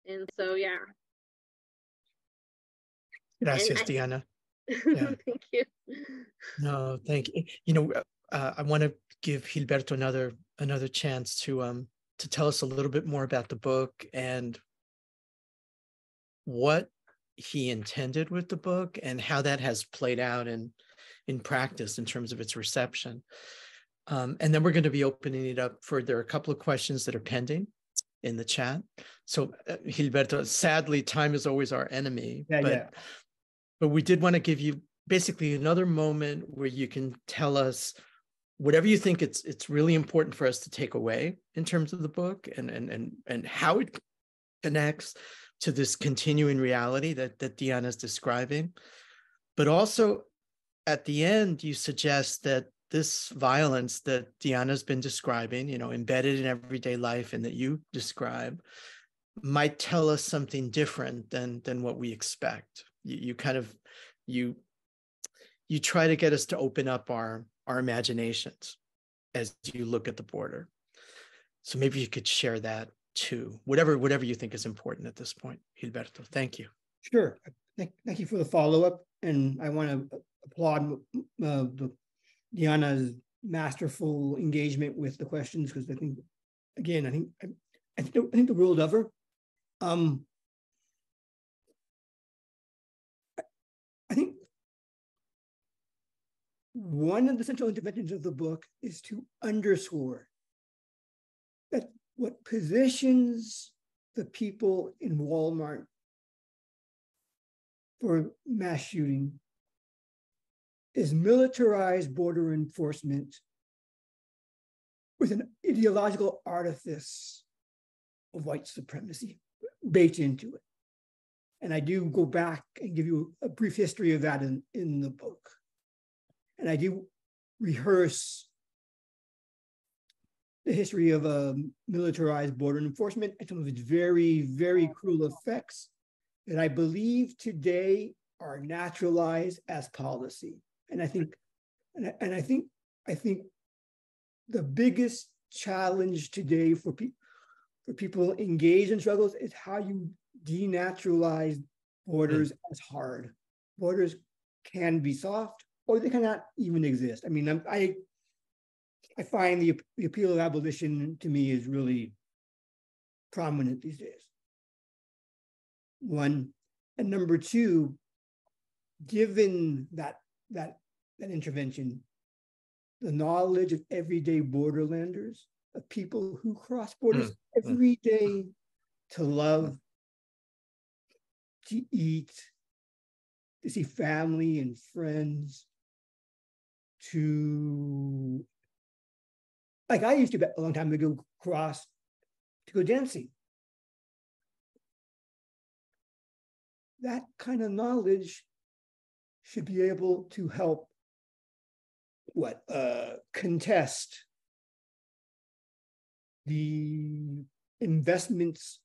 And so, yeah. Gracias, Diana. Yeah. Thank you. No, thank you. You know, I want to give Gilberto another chance to tell us a little bit more about the book and what he intended with the book and how that has played out in practice in terms of its reception. And then we're going to be opening it up for, there are a couple of questions that are pending in the chat. So Gilberto, sadly, time is always our enemy, but we did want to give you basically another moment where you can tell us whatever you think it's really important for us to take away in terms of the book and how it connects to this continuing reality that Diana is describing. But also at the end, you suggest that this violence that Diana's been describing, you know, embedded in everyday life and that you describe, might tell us something different than what we expect. You try to get us to open up our imaginations as you look at the border. So maybe you could share that too, whatever you think is important at this point, Gilberto. Thank you. Sure. Thank you for the follow-up. And I want to applaud Diana's masterful engagement with the questions, because I think, again, I think the world of her. I think one of the central interventions of the book is to underscore that what positions the people in Walmart for mass shooting is militarized border enforcement with an ideological artifice of white supremacy baked into it. And I do go back and give you a brief history of that in the book. And I do rehearse the history of militarized border enforcement and some of its very, very cruel effects that I believe today are naturalized as policy. And I think the biggest challenge today for people engaged in struggles is how you denaturalize borders as hard. Borders can be soft, or they cannot even exist. I mean, I find the appeal of abolition to me is really prominent these days. One, and number two, given that intervention, the knowledge of everyday borderlanders, of people who cross borders every day to love, to eat, to see family and friends, to, like I used to a long time ago, cross to go dancing. That kind of knowledge should be able to help contest the investments,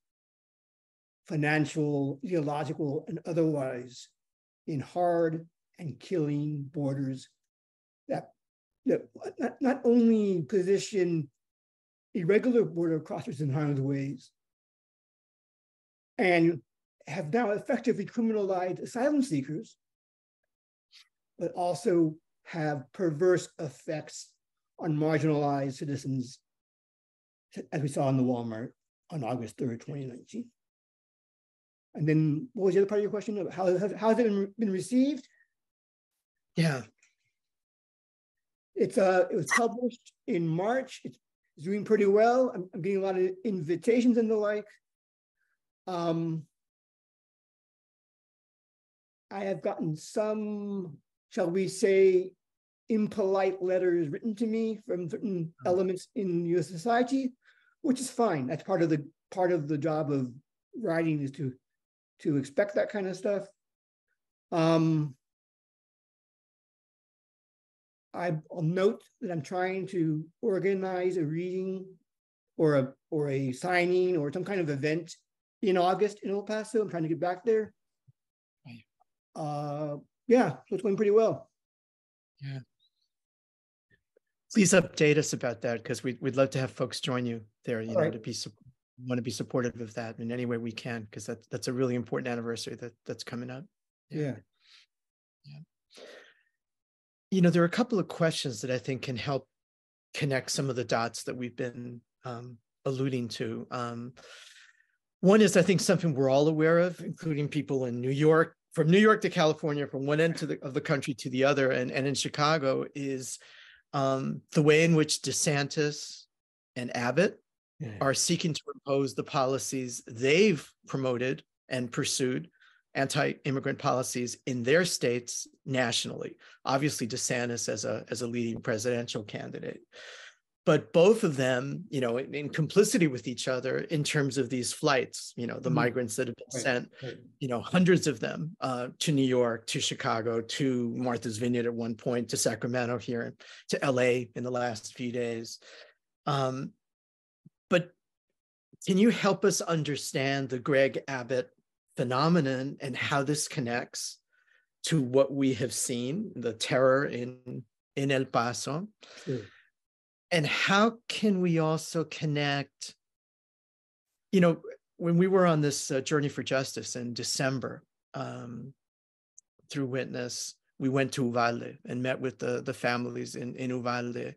financial, ideological, and otherwise, in hard and killing borders that not only position irregular border crossers in harm's ways and have now effectively criminalized asylum seekers, but also have perverse effects on marginalized citizens, as we saw in the Walmart on August 3rd, 2019. And then what was the other part of your question? How has it been received? Yeah. It was published in March. It's doing pretty well. I'm getting a lot of invitations and the like. I have gotten some, shall we say, impolite letters written to me from certain elements in U.S. society, which is fine. That's part of the job of writing, is to expect that kind of stuff. I'll note that I'm trying to organize a reading or a signing or some kind of event in August in El Paso. I'm trying to get back there. Yeah, so it's going pretty well. Yeah. Please update us about that, because we'd love to have folks join you there, you know, right. want to be supportive of that in any way we can, because that's a really important anniversary that's coming up. Yeah. You know, there are a couple of questions that I think can help connect some of the dots that we've been alluding to. One is, I think, something we're all aware of, including people in New York, from New York to California, from one end of the country to the other, and in Chicago, is the way in which DeSantis and Abbott are seeking to impose the policies they've promoted and pursued, anti-immigrant policies in their states nationally. Obviously, DeSantis as a leading presidential candidate, but both of them, you know, in complicity with each other in terms of these flights, you know, the migrants that have been sent, you know, hundreds of them to New York, to Chicago, to Martha's Vineyard at one point, to Sacramento here, to LA in the last few days. But can you help us understand the Greg Abbott phenomenon and how this connects to what we have seen, the terror in El Paso? Sure. And how can we also connect, you know, when we were on this journey for justice in December, through Witness, we went to Uvalde and met with the families in Uvalde,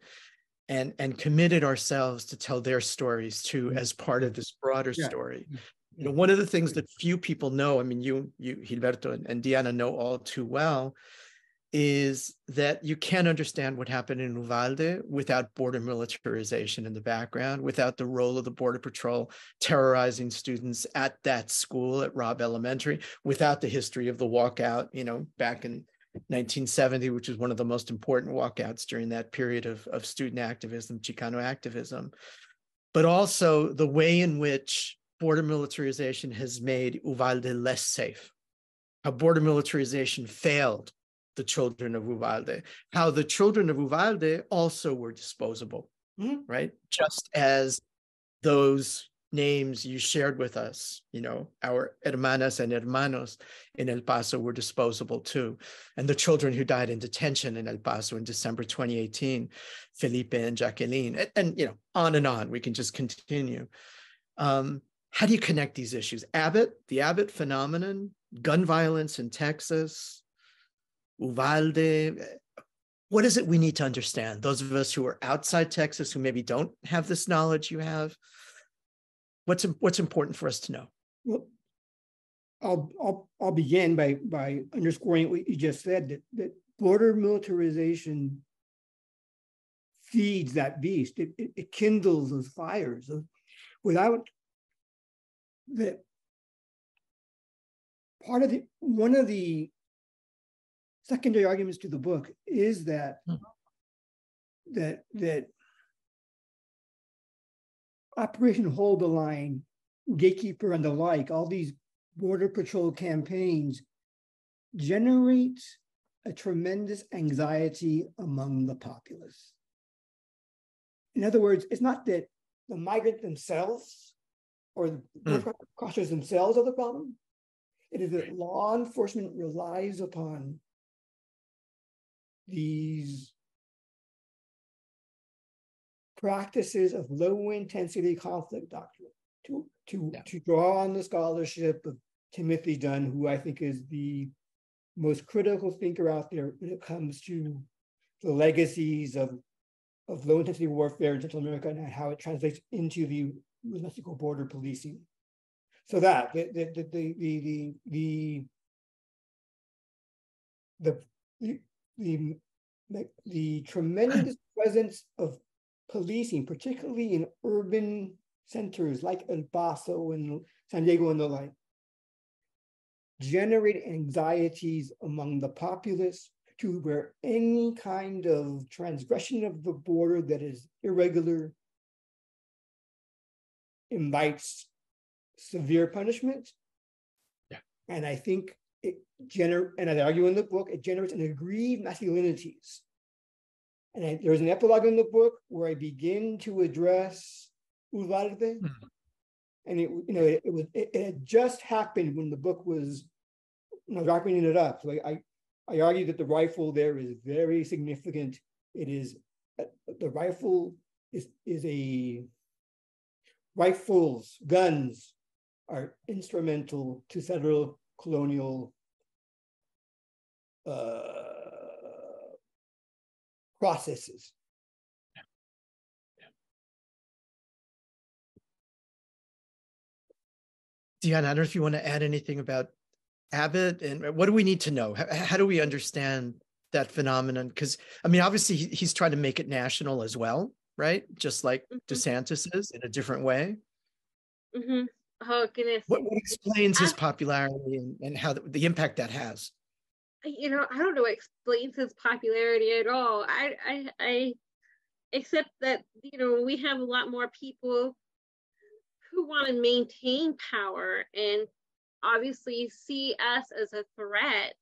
and committed ourselves to tell their stories too, as part of this broader story. You know, one of the things that few people know, I mean, you Gilberto and Diana know all too well, is that you can't understand what happened in Uvalde without border militarization in the background, without the role of the Border Patrol terrorizing students at that school, at Robb Elementary, without the history of the walkout, you know, back in 1970, which was one of the most important walkouts during that period of student activism, Chicano activism, but also the way in which border militarization has made Uvalde less safe, how border militarization failed the children of Uvalde, how the children of Uvalde also were disposable, right? Just as those names you shared with us, you know, our hermanas and hermanos in El Paso were disposable too. And the children who died in detention in El Paso in December 2018, Felipe and Jacqueline, and you know, on and on, we can just continue. How do you connect these issues? Abbott, the Abbott phenomenon, gun violence in Texas, Uvalde. What is it we need to understand? Those of us who are outside Texas, who maybe don't have this knowledge you have, what's important for us to know? Well, I'll begin by underscoring what you just said, that border militarization feeds that beast. It kindles those fires. Without that, one of the secondary arguments to the book is that Operation Hold the Line, Gatekeeper, and the like, all these Border Patrol campaigns generate a tremendous anxiety among the populace. In other words, it's not that the migrants themselves or the border crossers themselves are the problem. It is that law enforcement relies upon these practices of low-intensity conflict doctrine to draw on the scholarship of Timothy Dunn, who I think is the most critical thinker out there when it comes to the legacies of low-intensity warfare in Central America and how it translates into the Mexico border policing. So that the tremendous presence of policing, particularly in urban centers like El Paso and San Diego and the like, generate anxieties among the populace to where any kind of transgression of the border that is irregular invites severe punishment. Yeah. And I think and I argue in the book, it generates an aggrieved masculinities. And there's an epilogue in the book where I begin to address Uvalde. And it had just happened when the book was wrapping it up. So I argue that the rifle there is very significant. It is, the rifle is a, rifles, guns are instrumental to federal colonial processes. Diana, I don't know if you want to add anything about Abbott and what do we need to know? How do we understand that phenomenon? Because, I mean, obviously he's trying to make it national as well, right? Just like DeSantis is in a different way. Oh, goodness. What explains his popularity and how the impact that has? You know, I don't know what explains his popularity at all. I except that, you know, we have a lot more people who want to maintain power and obviously see us as a threat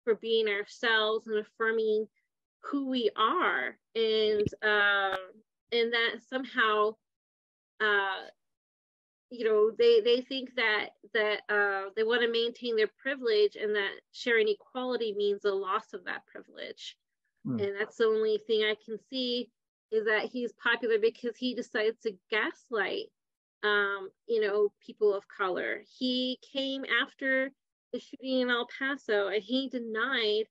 for being ourselves and affirming who we are, and that somehow you know, they think that they want to maintain their privilege, and that sharing equality means the loss of that privilege. And that's the only thing I can see, is that he's popular because he decides to gaslight you know, people of color. He came after the shooting in El Paso and he denied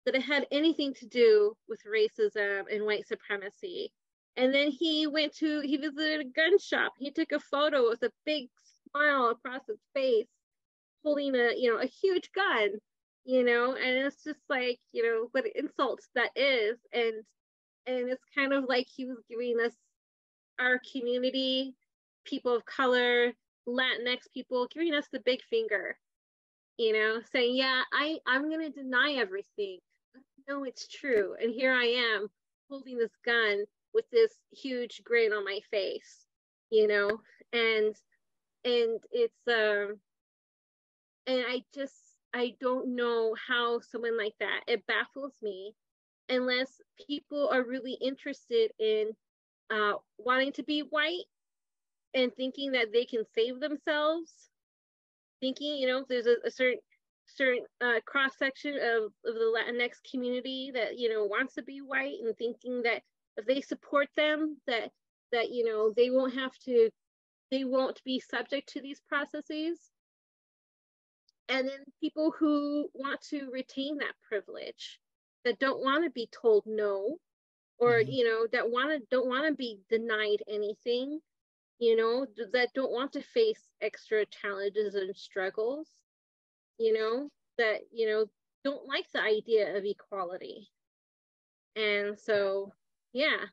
that it had anything to do with racism and white supremacy. And then he visited a gun shop. He took a photo with a big smile across his face, holding a huge gun, you know, and it's just like, you know, what insults that is. And it's kind of like he was giving us, our community, people of color, Latinx people, giving us the big finger, you know, saying, yeah, I'm going to deny everything. No, it's true. And here I am holding this gun with this huge grin on my face, you know, and it's, and I don't know how someone like that, it baffles me, unless people are really interested in wanting to be white and thinking that they can save themselves, thinking, you know, there's a certain cross section of the Latinx community that, you know, wants to be white, and thinking that if they support them, that you know, they won't be subject to these processes. And then people who want to retain that privilege, that don't want to be told no, or you know, that don't want to be denied anything, you know, that don't want to face extra challenges and struggles, you know, that, you know, don't like the idea of equality. And so, yeah,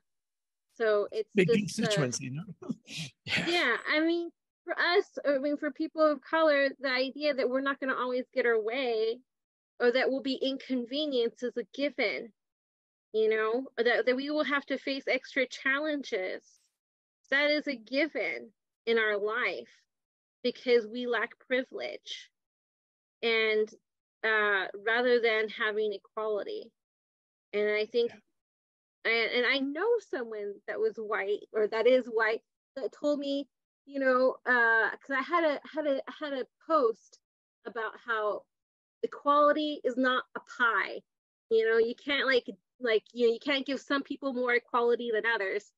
so it's big just, constituency, no? yeah, I mean, for us, I mean, for people of color, the idea that we're not going to always get our way, or that we'll be inconvenienced, is a given, you know, or that we will have to face extra challenges. That is a given in our life, because we lack privilege, and rather than having equality. And I think, and I know someone that was white, or that is white, that told me, you know, because I had a post about how equality is not a pie. You know, you can't like you know, you can't give some people more equality than others.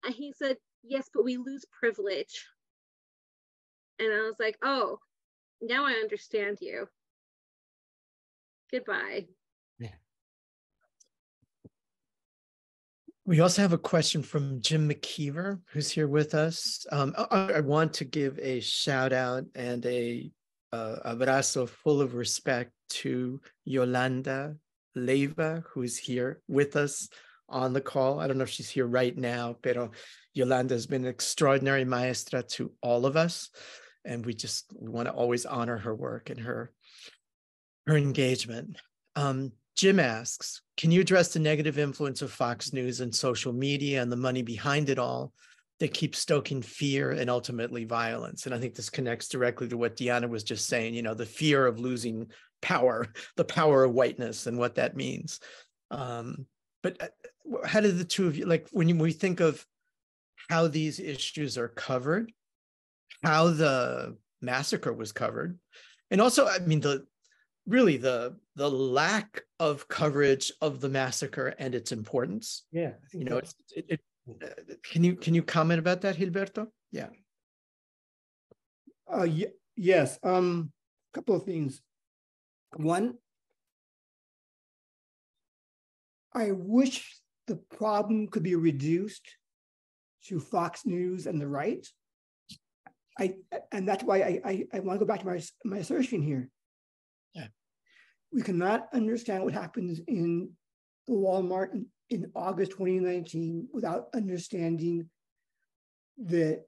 And he said, yes, but we lose privilege. And I was like, oh, now I understand you. Goodbye. Yeah. We also have a question from Jim McKeever, who's here with us. I want to give a shout out and a abrazo full of respect to Yolanda Leiva, who is here with us on the call. I don't know if she's here right now, pero Yolanda has been an extraordinary maestra to all of us. And we want to always honor her work and her engagement. Jim asks, can you address the negative influence of Fox News and social media and the money behind it all that keeps stoking fear and ultimately violence? And I think this connects directly to what Diana was just saying, you know, the fear of losing power, the power of whiteness and what that means. But how do the two of you, like when we think of how these issues are covered, how the massacre was covered, and also, I mean, really the lack of coverage of the massacre and its importance. Yeah, I think can you comment about that, Gilberto? Yeah. Yes. Couple of things. One, I wish the problem could be reduced to Fox News and the right. And that's why I want to go back to my assertion here. Yeah. We cannot understand what happens in the Walmart in August 2019 without understanding that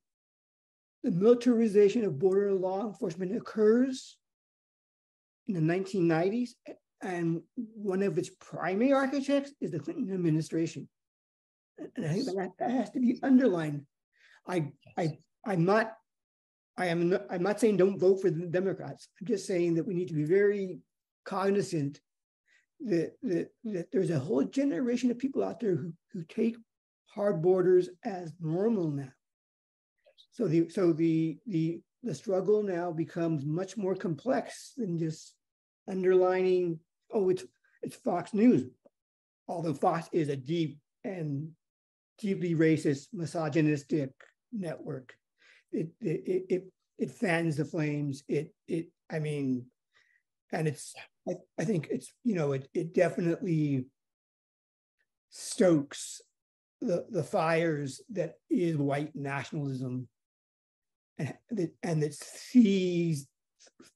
the militarization of border law enforcement occurs in the 1990s, and one of its primary architects is the Clinton administration. And I think that has to be underlined. I'm not saying don't vote for the Democrats. I'm just saying that we need to be very cognizant that there's a whole generation of people out there who take hard borders as normal now. So the struggle now becomes much more complex than just underlining, oh, it's Fox News, although Fox is a deep and deeply racist, misogynistic network. It fans the flames. I think it's, it definitely stokes the fires that is white nationalism, and that sees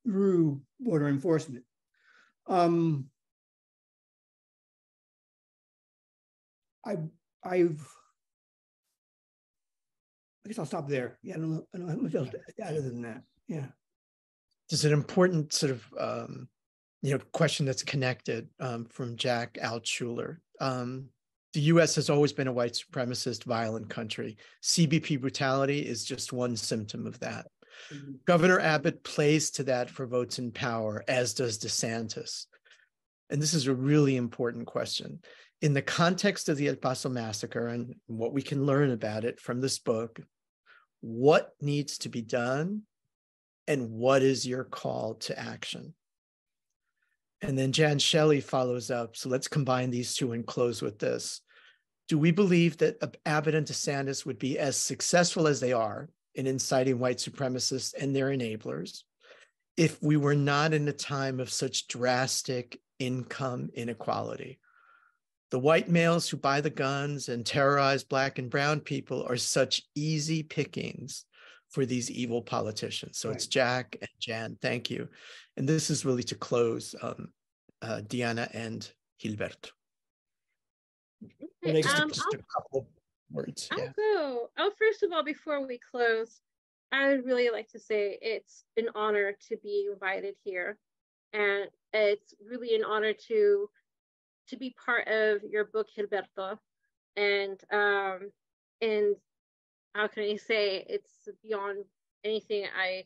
through border enforcement. I guess I'll stop there. Yeah, I don't know how much else to add other than that. Yeah. There's an important sort of question that's connected from Jack Altshuler. The U.S. has always been a white supremacist, violent country. CBP brutality is just one symptom of that. Mm-hmm. Governor Abbott plays to that for votes in power, as does DeSantis. And this is a really important question. In the context of the El Paso Massacre and what we can learn about it from this book, what needs to be done and what is your call to action? And then Jan Shelley follows up. So let's combine these two and close with this. Do we believe that Abbott and DeSantis would be as successful as they are in inciting white supremacists and their enablers if we were not in a time of such drastic income inequality? The white males who buy the guns and terrorize Black and brown people are such easy pickings for these evil politicians. So It's Jack and Jan, thank you. And this is really to close, Diana and Gilberto. Okay, just a couple of words. I'll first of all, before we close, I would really like to say it's an honor to be invited here. And it's really an honor to be part of your book, Gilberto. And how can I say, it's beyond anything I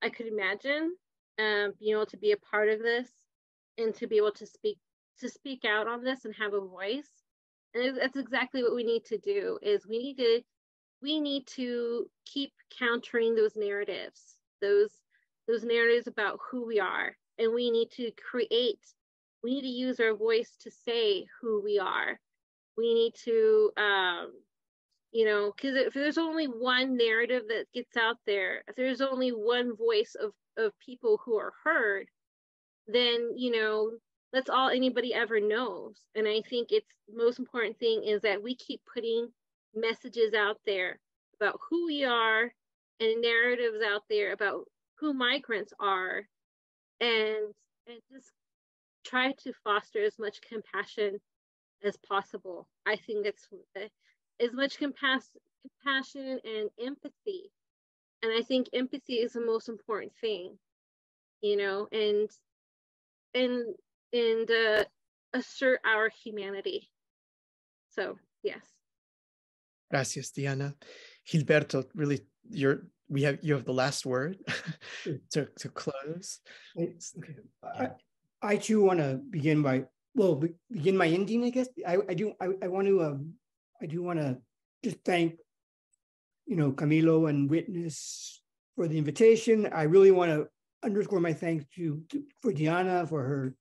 could imagine, being able to be a part of this and to be able to speak out on this and have a voice. And that's exactly what we need to do. Is we need to keep countering those narratives, those narratives about who we are, and we need to use our voice to say who we are. We need to because if there's only one narrative that gets out there, if there's only one voice of people who are heard, then that's all anybody ever knows. And I think it's the most important thing is that we keep putting messages out there about who we are and narratives out there about who migrants are, and just try to foster as much compassion as possible. I think it's as much compassion and empathy. And I think empathy is the most important thing, and assert our humanity. So, yes. Gracias, Diana. Gilberto, really, you have the last word to close. I too want to begin my ending, I guess. I do want to just thank, Camilo and Witness for the invitation. I really want to underscore my thanks for Diana for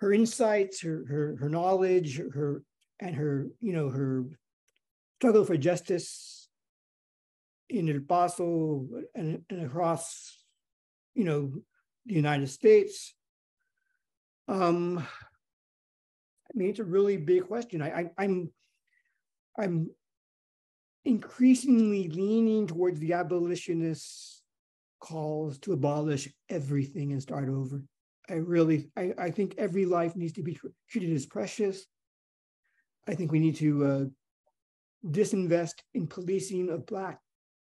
her insights, her knowledge, her struggle for justice in El Paso and across, the United States. It's a really big question. I'm increasingly leaning towards the abolitionist calls to abolish everything and start over. I think every life needs to be treated as precious. I think we need to disinvest in policing of Black,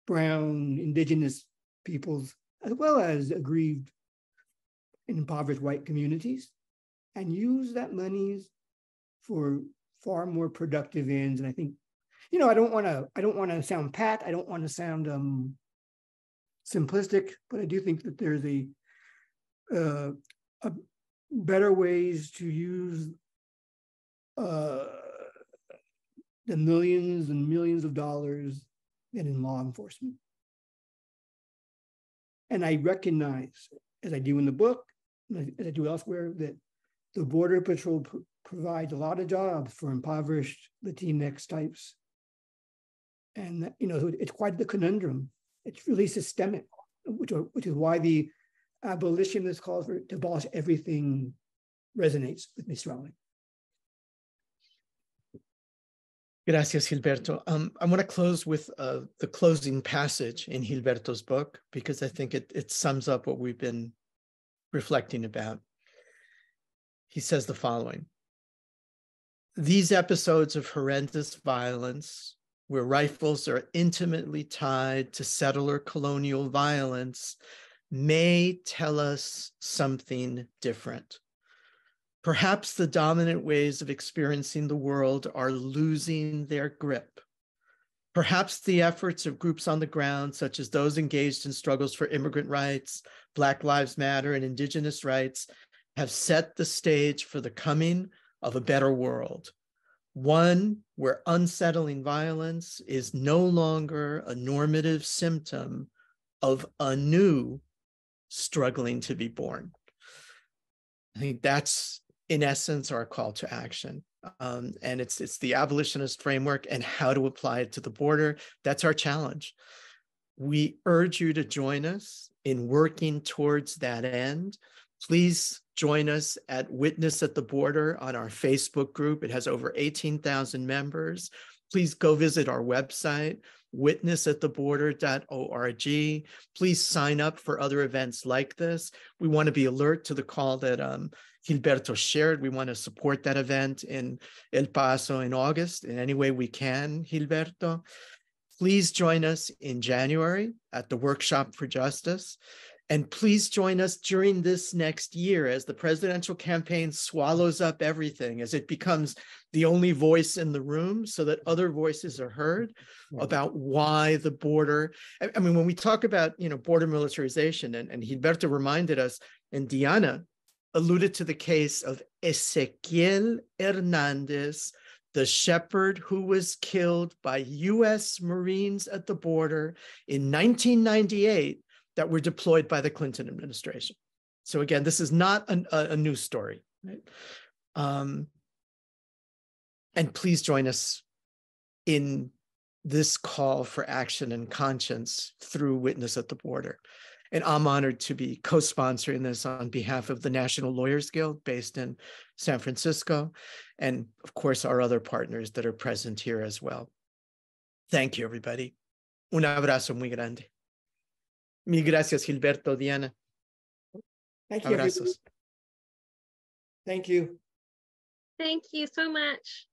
brown, indigenous peoples, as well as aggrieved and impoverished white communities, and use that monies for far more productive ends. And I think, I don't want to sound pat. I don't want to sound simplistic, but I do think that there's a better ways to use the millions and millions of dollars than in law enforcement. And I recognize, as I do in the book, as I do elsewhere, that the Border Patrol provides a lot of jobs for impoverished Latinx types. And, it's quite the conundrum. It's really systemic, which is why the abolitionist calls for to abolish everything resonates with me strongly. Gracias, Gilberto. I want to close with the closing passage in Gilberto's book, because I think it sums up what we've been reflecting about. He says the following: these episodes of horrendous violence, where rifles are intimately tied to settler colonial violence, may tell us something different. Perhaps the dominant ways of experiencing the world are losing their grip. Perhaps the efforts of groups on the ground, such as those engaged in struggles for immigrant rights, Black Lives Matter, and Indigenous rights, have set the stage for the coming of a better world. One where unsettling violence is no longer a normative symptom of a new struggling to be born. I think that's, in essence, our call to action. And it's the abolitionist framework and how to apply it to the border. That's our challenge. We urge you to join us in working towards that end. Please join us at Witness at the Border on our Facebook group. It has over 18,000 members. Please go visit our website, witnessattheborder.org. Please sign up for other events like this. We want to be alert to the call that Gilberto shared. We want to support that event in El Paso in August in any way we can, Gilberto. Please join us in January at the Workshop for Justice. And please join us during this next year as the presidential campaign swallows up everything, as it becomes the only voice in the room so that other voices are heard about why the border. I mean, when we talk about, border militarization, and Gilberto reminded us, and Diana alluded to the case of Ezequiel Hernandez, the shepherd who was killed by U.S. Marines at the border in 1998 that were deployed by the Clinton administration. So again, this is not a news story, right? And please join us in this call for action and conscience through Witness at the Border. And I'm honored to be co-sponsoring this on behalf of the National Lawyers Guild based in San Francisco, and of course, our other partners that are present here as well. Thank you, everybody. Un abrazo muy grande. Mil gracias, Gilberto, Diana. Thank you. Abrazos. Thank you. Thank you so much.